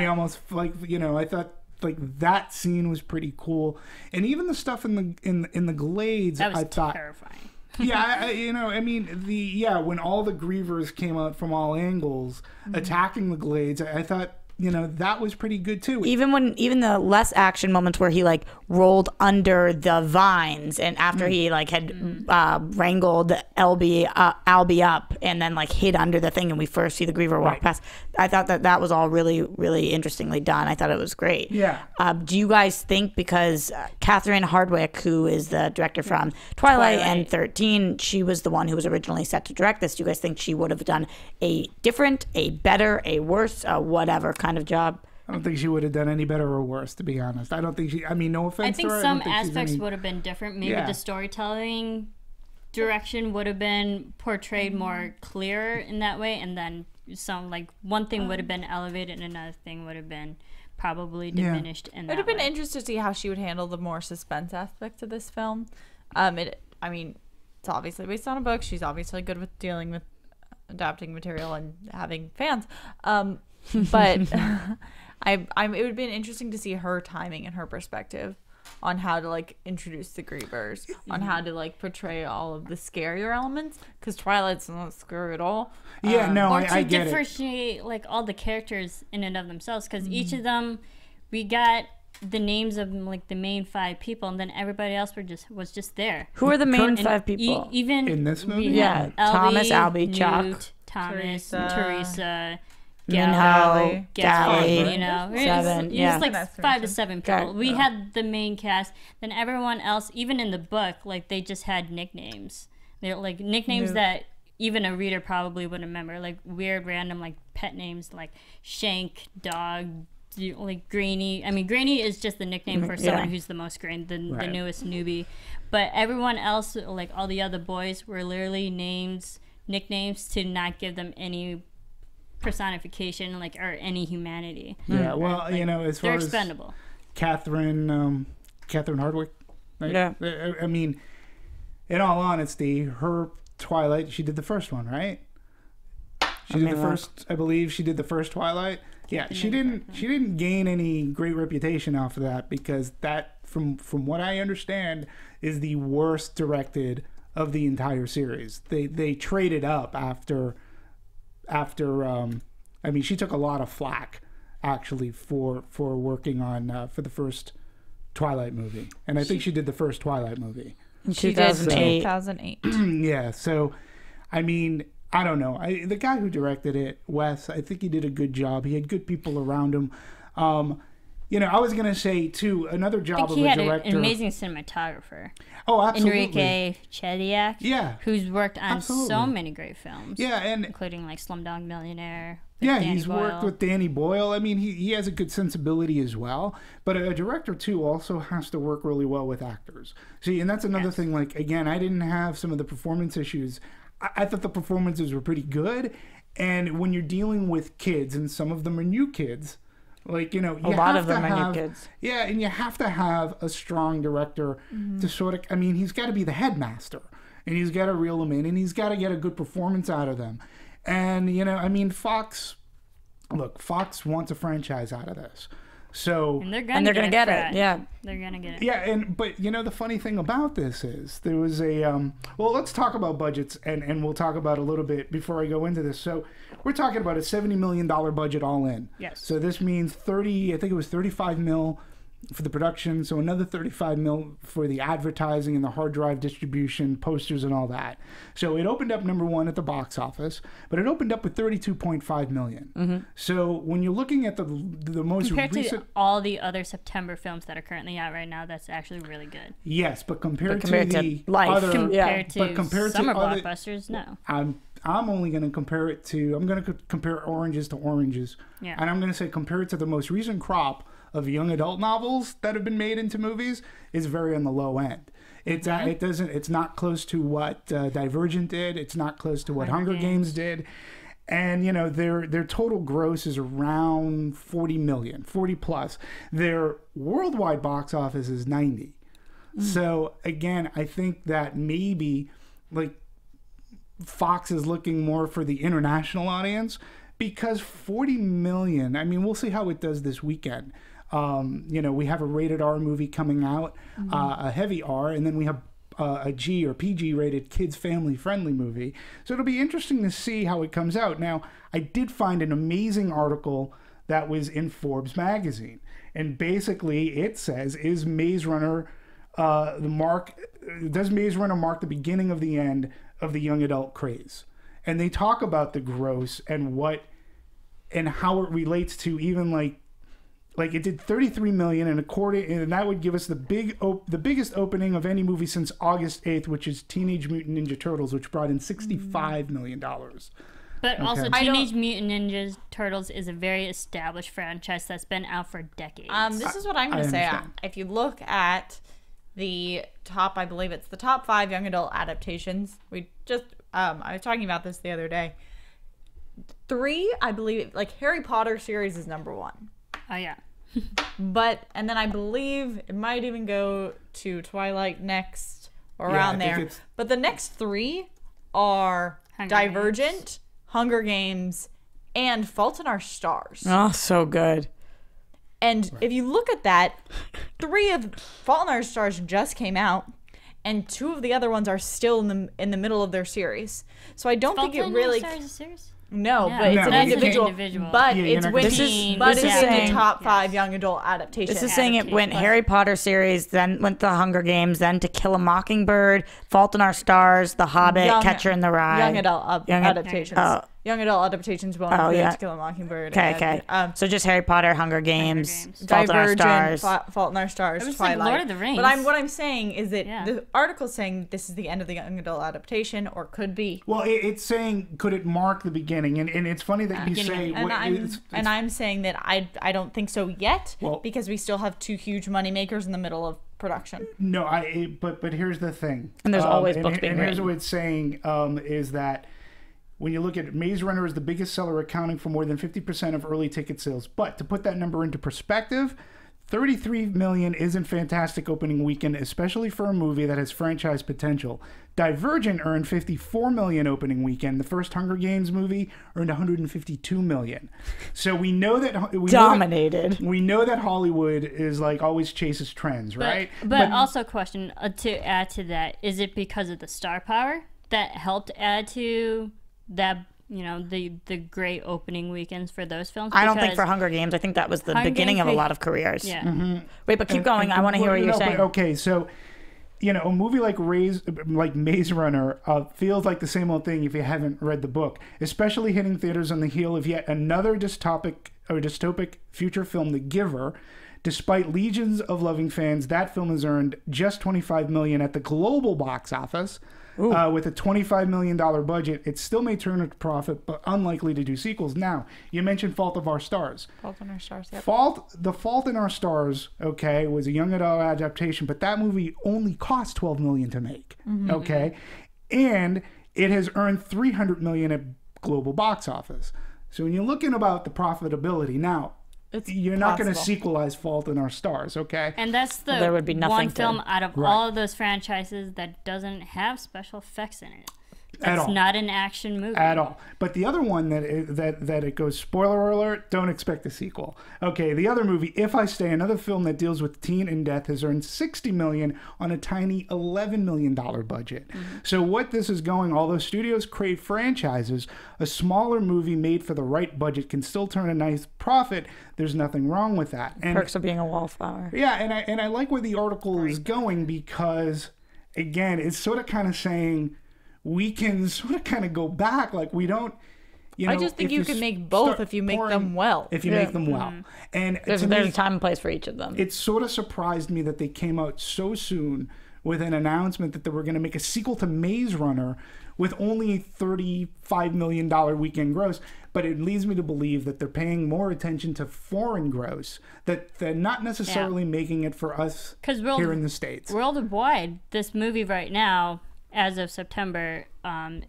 almost like, you know, I thought like that scene was pretty cool, and even the stuff in the glades, That was I thought terrifying. you know, I mean, when all the grievers came out from all angles attacking the glades, I thought, you know, that was pretty good too. Even the less action moments where he like rolled under the vines, and after he like had wrangled Albie up and then like hid under the thing, and we first see the griever walk past. I thought that was all really, really interestingly done. I thought it was great. Yeah. Do you guys think, because Catherine Hardwicke, who is the director from Twilight and 13, she was the one who was originally set to direct this, do you guys think she would have done a different, a better, a worse, whatever kind of job? I don't think she would have done any better or worse, to be honest. I don't think she, I mean, no offense I think to her. some I don't think she's aspects any- would have been different. Maybe Yeah. the storytelling direction would have been portrayed more clearer in that way, and then some, like, one thing would have been elevated and another thing would have been probably diminished in It that would have been way. interesting to see how she would handle the more suspense aspect of this film. I mean, it's obviously based on a book. She's obviously good with dealing with adapting material and having fans. But it would have been interesting to see her timing and her perspective on how to like introduce the grievers, on how to like portray all of the scarier elements, because Twilight's not scary at all. Yeah, no, Or I to get it. differentiate like all the characters in and of themselves, because each Mm-hmm. of them, we got the names of like the main 5 people, and then everybody else was just there. Who are the main And 5 people? Even In this movie? we Yeah, had Thomas, Albie, Newt, Chuck, Thomas, Teresa, Teresa, Minho, Gally, you know, Seven, it was like That's 5 to 7 people. Okay. We had the main cast, then everyone else, even in the book, like they just had nicknames. They're like nicknames that even a reader probably wouldn't remember, like weird random like pet names like Shank, Dog, like Greenie. I mean, Greenie is just the nickname for someone who's the most green, the newest newbie. But everyone else, like all the other boys, were literally nicknames to not give them any personification, like, or any humanity. Yeah, well, Like, you know, as far they're as expendable. Catherine Hardwicke, right? Yeah. I mean, in all honesty, her Twilight, she did the first one, right? She did the first, I believe she did the first Twilight. Yeah, she didn't gain any great reputation off of that, because that, from what I understand, is the worst directed of the entire series. They traded up after I mean, she took a lot of flack actually for working on for the first Twilight movie, and I think she did the first Twilight movie. In She did 2008. 2008. Yeah, so I mean, I don't know. The guy who directed it, Wes, I think he did a good job. He had good people around him. You know, I was gonna say too, another I job think of he a had director. an amazing cinematographer, Oh, absolutely. Enrique Chediak. Yeah. who's worked on Absolutely. so many great films. Yeah, and including like Slumdog Millionaire. with yeah, Danny he's worked Boyle. with Danny Boyle. I mean, he has a good sensibility as well. But a director too also has to work really well with actors. See, and that's another thing. Like, again, I didn't have some of the performance issues. I thought the performances were pretty good. And when you're dealing with kids, and some of them are new kids, Like, you know, A lot of them are new kids. Yeah, and you have to have a strong director to sort of, I mean, he's got to be the headmaster, and he's got to reel them in, and he's got to get a good performance out of them. And, you know, I mean, Fox wants a franchise out of this. So, And they're And they're gonna get it. Yeah. They're gonna get it. yeah, but you know, the funny thing about this is there was a well, let's talk about budgets, and we'll talk about a little bit before I go into this. So we're talking about a $70 million budget all in. Yes. So this means 30, I think it was 35 mil for the production, so another 35 mil for the advertising and the hard drive distribution, posters and all that. So it opened up number one at the box office, but it opened up with 32.5 million. So when you're looking at the most Compared recent, to all the other September films that are currently out right now, that's actually really good. yes, but compared But compared to to the life. other, Compared to but compared to summer other- blockbusters, no. I'm only going to compare it to, I'm going to compare oranges to oranges. Yeah. And I'm going to say compare it to the most recent crop of young adult novels that have been made into movies is very on the low end. It's not close to what Divergent did. It's not close to what Hunger Games did. And, you know, their total gross is around 40 million, 40 plus. Their worldwide box office is 90. So again, I think that maybe like Fox is looking more for the international audience, because 40 million, I mean, we'll see how it does this weekend. You know, we have a rated R movie coming out, a heavy R, and then we have a G or PG rated kids family friendly movie. So it'll be interesting to see how it comes out. Now, I did find an amazing article that was in Forbes magazine, and basically it says, is Maze Runner does Maze Runner mark the beginning of the end of the young adult craze? And they talk about the gross and how it relates to even like it did 33 million, and that would give us the biggest opening of any movie since August 8th, which is Teenage Mutant Ninja Turtles, which brought in $65 million. But also, Okay. Teenage Mutant Ninja Turtles is a very established franchise that's been out for decades. This is what I'm going I to say. understand. If you look at the top, I believe it's the top 5 young adult adaptations. We just, I was talking about this the other day. 3, I believe, like Harry Potter series is number 1. Oh, yeah. And then I believe it might even go to Twilight next or Yeah, around I think there. it's- But the next 3 are Hunger Divergent, Hunger Games, and Fault in Our Stars. Oh, so good. And if you look at that, 3 of Fault in Our Stars just came out, and 2 of the other ones are still in the middle of their series. So I don't think it really. Stars is serious? No, No. but it's No, an it's individual. individual. But Yeah, you're it's not winning. gonna- But This it's is in the saying- top 5 young adult adaptations. This is saying it went Harry Potter series, then went to Hunger Games, then To Kill a Mockingbird, Fault in Our Stars, The Hobbit, Catcher in the Rye. Young adult Young ad- adaptations. Oh. Young adult adaptations will Oh, include yeah. To Kill a Mockingbird. Okay. And, So just Harry Potter, Hunger Games, Games. Fault in Our Divergent, Stars. Fault in Our Stars, It was like Twilight. Lord of the Rings. But what I'm saying is that Yeah. the article's saying this is the end of the young adult adaptation, or could be. Well, it's saying, could it mark the beginning? And it's funny that you say, And I'm saying that I don't think so yet, Well- because we still have 2 huge money makers in the middle of production. no, but here's the thing. And there's always books being And here's written. what it's saying is that when you look at it, Maze Runner is the biggest seller, accounting for more than 50% of early ticket sales. But to put that number into perspective, 33 million isn't fantastic opening weekend, especially for a movie that has franchise potential. Divergent earned 54 million opening weekend. The first Hunger Games movie earned 152 million. So we know that Dominated. We know that Hollywood is like always chases trends, right? But also, question to add to that: is it because of the star power that helped add to that? You know, the great opening weekends for those films. I don't think Because for Hunger Games. I think that was the Hunger beginning Games of a made- lot of careers. Yeah. Wait, but keep going. I want to hear what you're but saying. okay, so you know, a movie like Maze Runner feels like the same old thing if you haven't read the book, especially hitting theaters on the heel of yet another dystopic future film, The Giver. Despite legions of loving fans, that film has earned just 25 million at the global box office. With a $25 million budget, it still may turn a profit, but unlikely to do sequels. Now, you mentioned Fault of Our Stars. Fault in Our Stars. Yep. The Fault in Our Stars, okay, was a young adult adaptation, but that movie only cost $12 million to make, okay, and it has earned $300 million at global box office. So when you're looking about the profitability now, you're not going to possible. sequelize Fault in Our Stars, okay? And that's the There would be nothing one to- film out of Right. all of those franchises that doesn't have special effects in it. At It's all. not an action movie. At all. But the other one that it goes, spoiler alert, don't expect a sequel. Okay, the other movie, If I Stay, another film that deals with teen and death, has earned $60 million on a tiny $11 million budget. So what this is going, although studios crave franchises, a smaller movie made for the right budget can still turn a nice profit. There's nothing wrong with that. And Perks of being a wallflower. yeah, and I like where the article is going because, again, it's sort of kind of saying we can sort of kind of go back. Like, we don't, you know. I just think if you can make both start if you make pouring- them well. If you make them well. And There's to me, a time and place for each of them. it sort of surprised me that they came out so soon with an announcement that they were going to make a sequel to Maze Runner with only $35 million weekend gross. But it leads me to believe that they're paying more attention to foreign gross, that they're not necessarily making it for us 'Cause here in the States. Worldwide, this movie right now, as of September,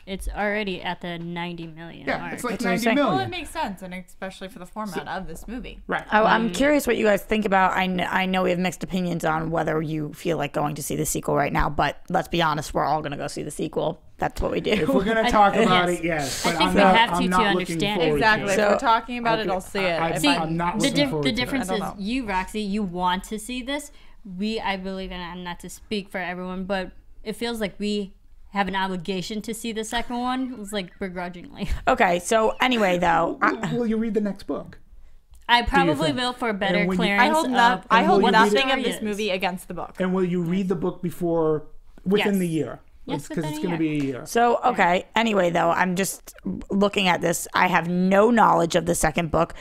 it's already at the 90 million Yeah, mark. it's like That's what I'm 90 saying. million. Well, it makes sense, and especially for the format of this movie. Right. I'm curious what you guys think about. I know we have mixed opinions on whether you feel like going to see the sequel right now, but let's be honest, we're all going to go see the sequel. That's what we do. If we're going to talk about yes. it, yes. I But think I'm we not, have to I'm not looking understand. forward to Exactly. it. So- if we're talking about it, Okay, I'll see it. I- If See, I'm not the, looking forward the to it. difference I is don't know. you, Roxy, you want to see this. I believe, and I'm not to speak for everyone, but it feels like we have an obligation to see the second one. It was like begrudgingly. Okay, so anyway, though, Will you read the next book? I probably think? will for better And when you- clearance. I hold of I hold what the nothing story of this is. movie against the book. And will you read the book within Yes. the year? Yes, Because within it's a going to year. be a year. So, okay. Anyway, though, I'm just looking at this. I have no knowledge of the second book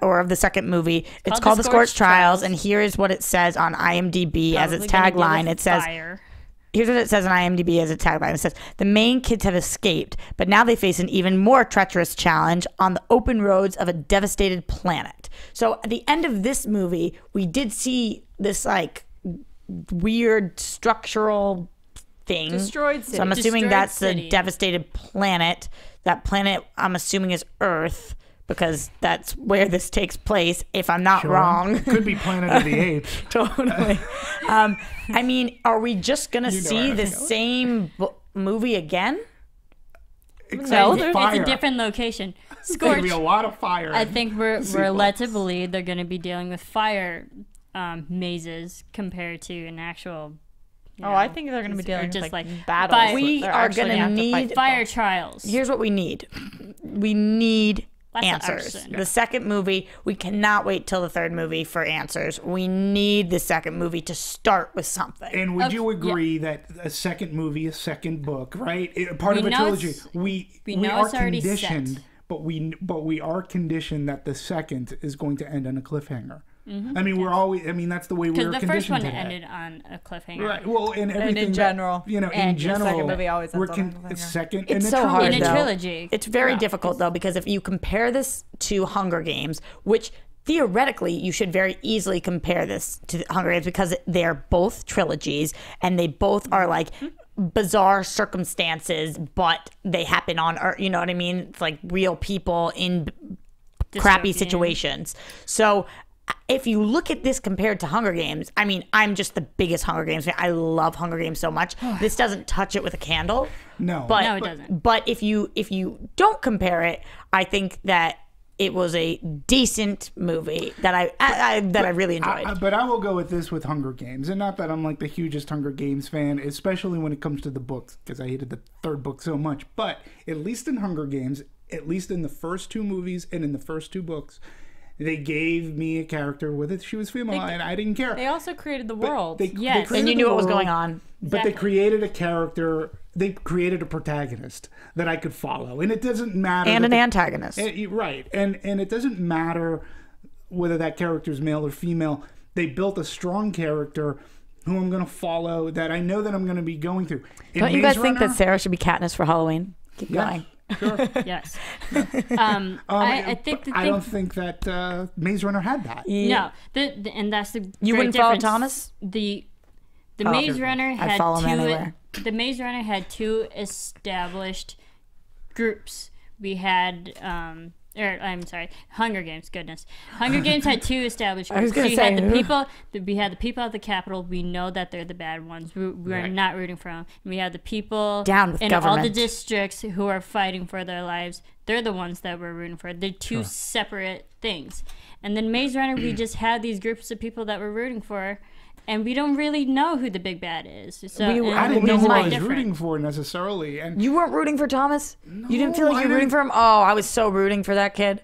or of the second movie. It's called The Scorched Trials, and here is what it says on IMDb as its Probably gonna tagline. give It says, fire. here's what it says on IMDb as a tagline. It says, the main kids have escaped, but now they face an even more treacherous challenge on the open roads of a devastated planet. So at the end of this movie, we did see this like weird structural thing. Destroyed city. So I'm assuming Destroyed that's city. the devastated planet. That planet, I'm assuming, is Earth because that's where this takes place, if I'm not wrong. Could be Planet of the Apes. Totally. I mean, are we just going to You know see how I the feel. same movie again? No, Except It's fire. a different location. There's going to be Scorch. a lot of fire. I in think we're sequel. led to believe they're going to be dealing with fire mazes compared to an actual. Oh, I think they're going to be dealing just with like like battles. fire. We They're are actually gonna have to need- fight Fire trials. Here's what we need. We need Lots of answers. arson. The second movie, we cannot wait till the third movie for answers. We need the second movie to start with something. And would Of- you agree that a second movie, a second book, right? Part We of a know trilogy. it's- We know are it's already conditioned, set. but we are conditioned that the second is going to end on a cliffhanger. I mean, we're always. I mean, that's the way we're Because the conditioned first one today. ended on a cliffhanger. Right. Well, and everything in that- general. you know, in And the second general, movie always ends we're on a cliffhanger. second It's in so a hard, trilogy. In a though. trilogy. It's very difficult, though, because if you compare this to Hunger Games, which theoretically you should very easily compare this to Hunger Games because they're both trilogies and they both are like bizarre circumstances, but they happen on Earth. You know what I mean? It's like real people in crappy Dystopian. situations. So if you look at this compared to Hunger Games, I mean, I'm just the biggest Hunger Games fan. I love Hunger Games so much. This doesn't touch it with a candle. No. But, No, it doesn't. But if you don't compare it, I think that it was a decent movie that I really enjoyed. But I will go with this with Hunger Games, and not that I'm like the hugest Hunger Games fan, especially when it comes to the books, because I hated the third book so much. But at least in Hunger Games, at least in the first two movies and in the first two books, they gave me a character with it. She was female, and I didn't care. They also created the But world. they Yes. created and you the knew what was world, going on. But they Exactly. created a character. They created a protagonist that I could follow, and it doesn't matter. And that an the- antagonist. Right, and it doesn't matter whether that character is male or female. They built a strong character who I'm going to follow, that I know that I'm going to be going through. In Don't you Maze guys think Runner- that Sarah should be Katniss for Halloween? Keep Yeah, going. sure. Yes. I think the I thing. don't think that Maze Runner had that. No, and that's the You great wouldn't follow difference. Thomas? The Oh. Maze Runner I'd had follow him two. anywhere. The Maze Runner had two established groups. We had I'm sorry, Hunger Games. Goodness, Hunger Games had 2 established I was groups. gonna So you say, had the people. We had the people at the Capitol. We know that they're the bad ones. We're not rooting for them. We have the people Down with in all the government. districts who are fighting for their lives. They're the ones that we're rooting for. They're 2 separate things. And then Maze Runner, we just had these groups of people that we're rooting for. And we don't really know who the big bad is. So I didn't know it's who I very was different. rooting for necessarily. And You weren't rooting for Thomas? You didn't feel No, like I you were rooting didn't. for him? Oh, I was so rooting for that kid.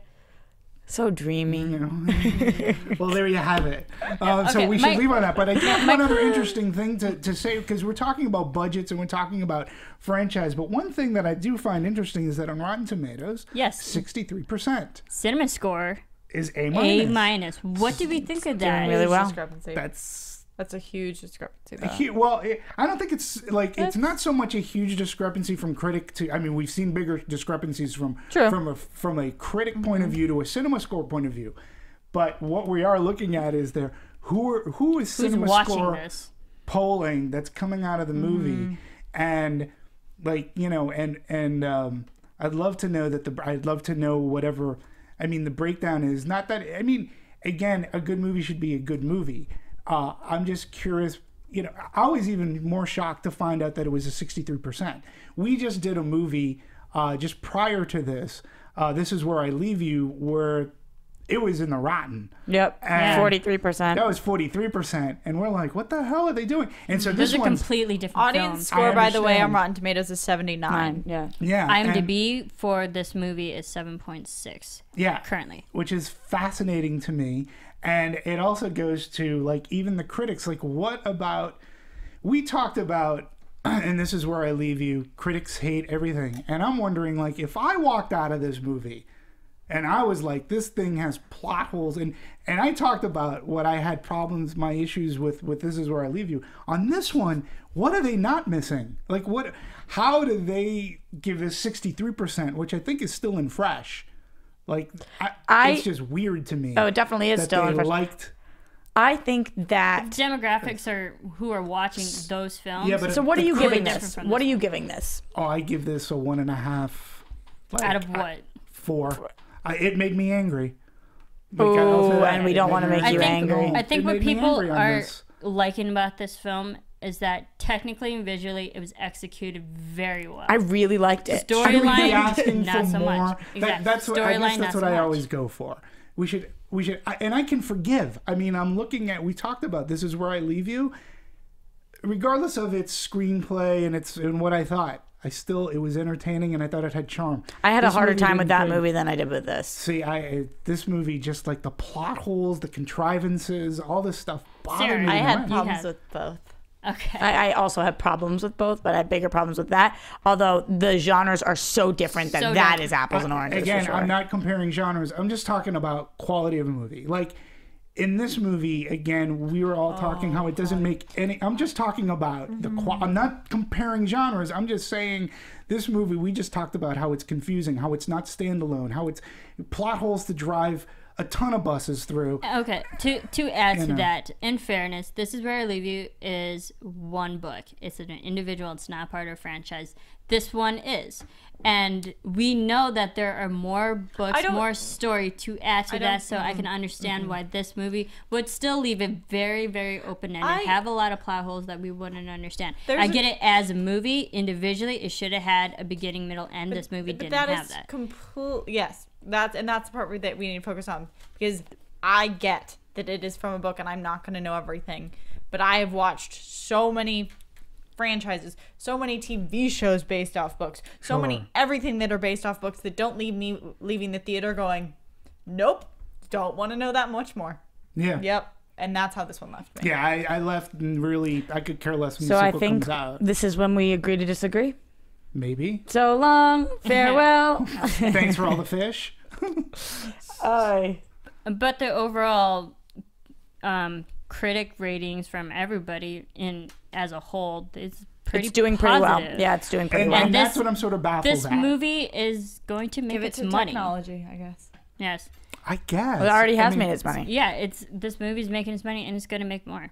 So dreamy. you know, well, there you have it. So Okay, we should my- leave on that. But I do have one other interesting thing to say, because we're talking about budgets and we're talking about franchise. But one thing that I do find interesting is that on Rotten Tomatoes, Yes. 63% Cinema score, is A-. A-. What do we think of that? really well. Discrepancy. That's a huge discrepancy. well, I don't think it's like it's not so much a huge discrepancy from critic to. I mean, we've seen bigger discrepancies from a critic point of view to a cinema score point of view. But what we are looking at is who is cinema watching score this? polling that's coming out of the movie, and like I'd love to know I'd love to know whatever. I mean, the breakdown is not that. I mean, again, a good movie should be a good movie. I'm just curious. I was even more shocked to find out that it was a 63%. We just did a movie just prior to this. This Is Where I Leave You, where it was in the rotten. Yep. And 43%. That was 43%, and we're like, "What the hell are they doing?" And so Those this are one's completely different Audience films. score, by the way, on understand. Rotten Tomatoes is 79. Yeah. yeah, and- IMDb for this movie is 7.6 yeah, currently. which is fascinating to me. And it also goes to like even the critics, like what about, we talked about, and This Is Where I Leave You, critics hate everything. And I'm wondering, like, if I walked out of this movie and I was like, this thing has plot holes, and I talked about what I had problems, my issues with This Is Where I Leave You. On this one, what are they not missing? Like how do they give this 63%, which I think is still in fresh? Like, it's just weird to me. Oh, it definitely is that still they in fresh. liked. I think that. Demographics are who are watching those films. Yeah, but So what are you Completely giving different this? from What this are you giving this? Oh, I give this a 1.5. Like, out of what? 4. It made me angry. Ooh, and we don't want to make I you think, angry. I think It what made me people angry on are this. liking about this film is that technically and visually it was executed very well. I really liked it. Should we be Storyline, asking not for so more? much. Exactly. That's what I Storyline, guess not that's what so I much. always go for. We should, and I can forgive. I mean, I'm looking at. We talked about This Is Where I Leave You. Regardless of its screenplay and what I thought, it was entertaining and I thought it had charm. I had a This harder movie time with didn't that fit. movie than I did with this. See, this movie, just like the plot holes, the contrivances, all this stuff bothered Sarah, me. I to had no end. problems has- with both. Okay. I also have problems with both, but I have bigger problems with that. Although the genres are so different that So that different. is apples and oranges. Again, for sure. I'm not comparing genres. I'm just talking about quality of a movie. Like in this movie, again, we were all talking how it doesn't make any. I'm just talking about I'm not comparing genres. I'm just saying this movie. We just talked about how it's confusing, how it's not standalone, how it's plot holes to drive a ton of buses through. Okay, to add to know. that, in fairness, This Is Where I Leave You is one book. It's an individual. It's not part of a franchise. This one is. And we know that there are more books, more story to add to that, so I can understand why this movie would still leave it very, very open-ended, have a lot of plot holes that we wouldn't understand. I get it as a movie, individually, it should have had a beginning, middle, end. This movie didn't have that. Yes, that's the part that we need to focus on, because I get that it is from a book and I'm not going to know everything, but I have watched so many franchises, so many TV shows based off books, so many everything that are based off books that don't leave me leaving the theater going, nope, don't want to know that much more. Yeah. Yep. And that's how this one left me. Yeah, I left and really I could care less when So the I sequel think comes out. this is when we agree to disagree. Maybe. So long, farewell. Thanks for all the fish. But the overall critic ratings from everybody as a whole is pretty It's doing pretty well. positive. Yeah, it's doing pretty And, well. and this- that's what I'm sort of baffled This at. movie is going to make Give it its to money. technology, I guess. Yes. I guess. It already has I mean, made its money. Yeah, this movie's making its money and it's going to make more.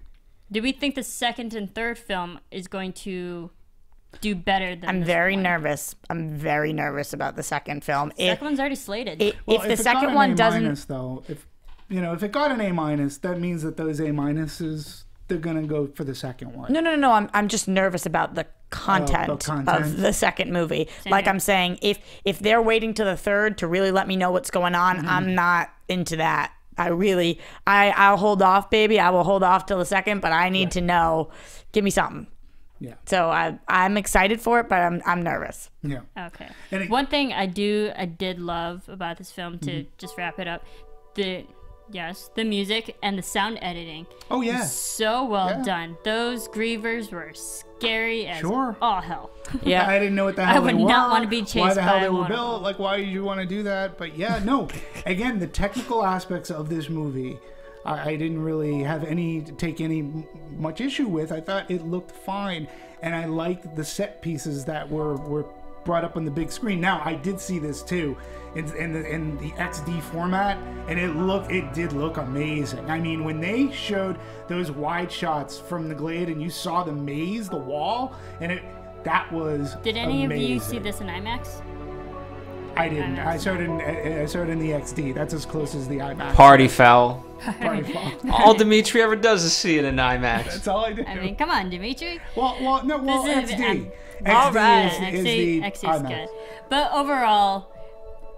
Do we think the second and third film is going to do better than I'm this very one. nervous. I'm very nervous about the second film. Second one's already slated. If Well, the it got second an one A doesn't, minus, though, if it got an A-, that means that those A-, they're gonna go for the second one. no. I'm just nervous about the content of the second movie. Like I'm saying, if they're waiting to the third to really let me know what's going on, I'm not into that. I'll hold off, baby. I will hold off till the second, but I need to know. Give me something. Yeah. So I'm excited for it, but I'm nervous. Yeah. Okay. And One thing I did love about this film, to just wrap it up, the music and the sound editing. Oh yeah. So well done. Those Grievers were scary as all hell. Yeah. I didn't know what the hell I would they were. not want to be chased Why the hell by they were one of built? them. Like, why did you want to do that? But yeah, no. Again, the technical aspects of this movie, I didn't really have take any much issue with. I thought it looked fine, and I liked the set pieces that were brought up on the big screen. Now, I did see this too in the XD format, and it did look amazing. I mean, when they showed those wide shots from the Glade and you saw the maze, the wall, and that was Did any amazing. of you see this in IMAX? I didn't. I saw it in the XD. That's as close as the IMAX. Party foul. Party foul. All Demetri ever does is see it in IMAX. That's all I did. I mean, come on, Demetri. Well, This is- XD. All XD right, is the XD is IMAX. good. But overall,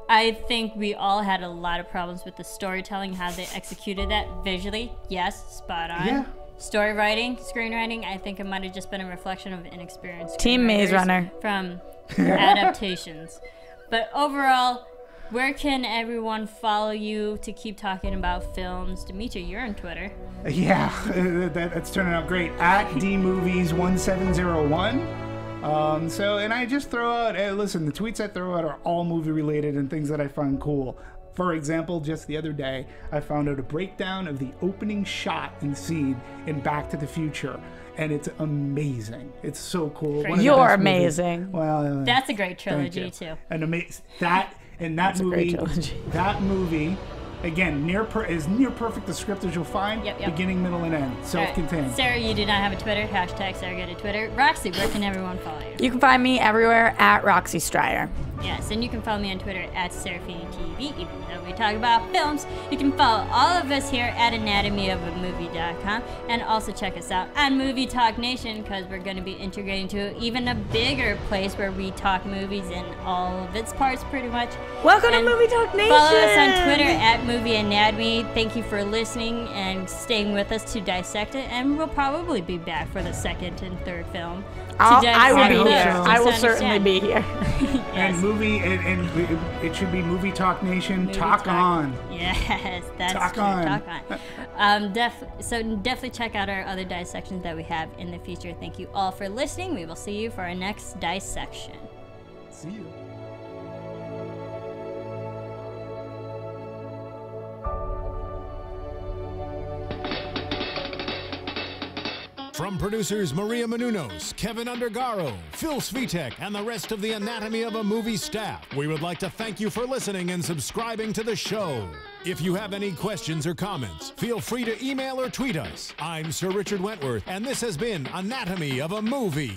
I think we all had a lot of problems with the storytelling, how they executed that visually. Yes, spot on. Yeah. Story writing, screenwriting, I think it might have just been a reflection of inexperienced Team Maze screenwriters Runner. from adaptations. But overall, where can everyone follow you to keep talking about films? Demetri, you're on Twitter. Yeah, that's turning out great. At DMovies1701. And I just throw out, listen, the tweets I throw out are all movie related and things that I find cool. For example, just the other day, I found out a breakdown of the opening shot and scene in Back to the Future, and it's amazing. It's so cool. One of the You're best movies. amazing. Well, That's a great thank trilogy, you. too. And that That's a great trilogy. That movie, again, as near perfect a script as you'll find. Yep. Beginning, middle, and end. Self-contained. All right. Sarah, you do not have a Twitter. Hashtag Sarah go to Twitter. Roxy, where can everyone follow you? You can find me everywhere at Roxy Striar. Yes, and you can follow me on Twitter at Serafini TV. Even though we talk about films, you can follow all of us here at anatomyofamovie.com, and also check us out on Movie Talk Nation, because we're going to be integrating to even a bigger place where we talk movies in all of its parts, pretty much. Welcome And to Movie Talk Nation. Follow us on Twitter at Movie Anatomy. Thank you for listening and staying with us to dissect it, and we'll probably be back for the second and third film. I will be hope here. so. I will certainly be here. And it should be Movie Talk Nation. Talk on. Yes, that's Talk true. on. Talk on. So definitely check out our other dissections that we have in the future. Thank you all for listening. We will see you for our next dissection. See you. From producers Maria Menounos, Kevin Undergaro, Phil Svitek, and the rest of the Anatomy of a Movie staff, we would like to thank you for listening and subscribing to the show. If you have any questions or comments, feel free to email or tweet us. I'm Sir Richard Wentworth, and this has been Anatomy of a Movie.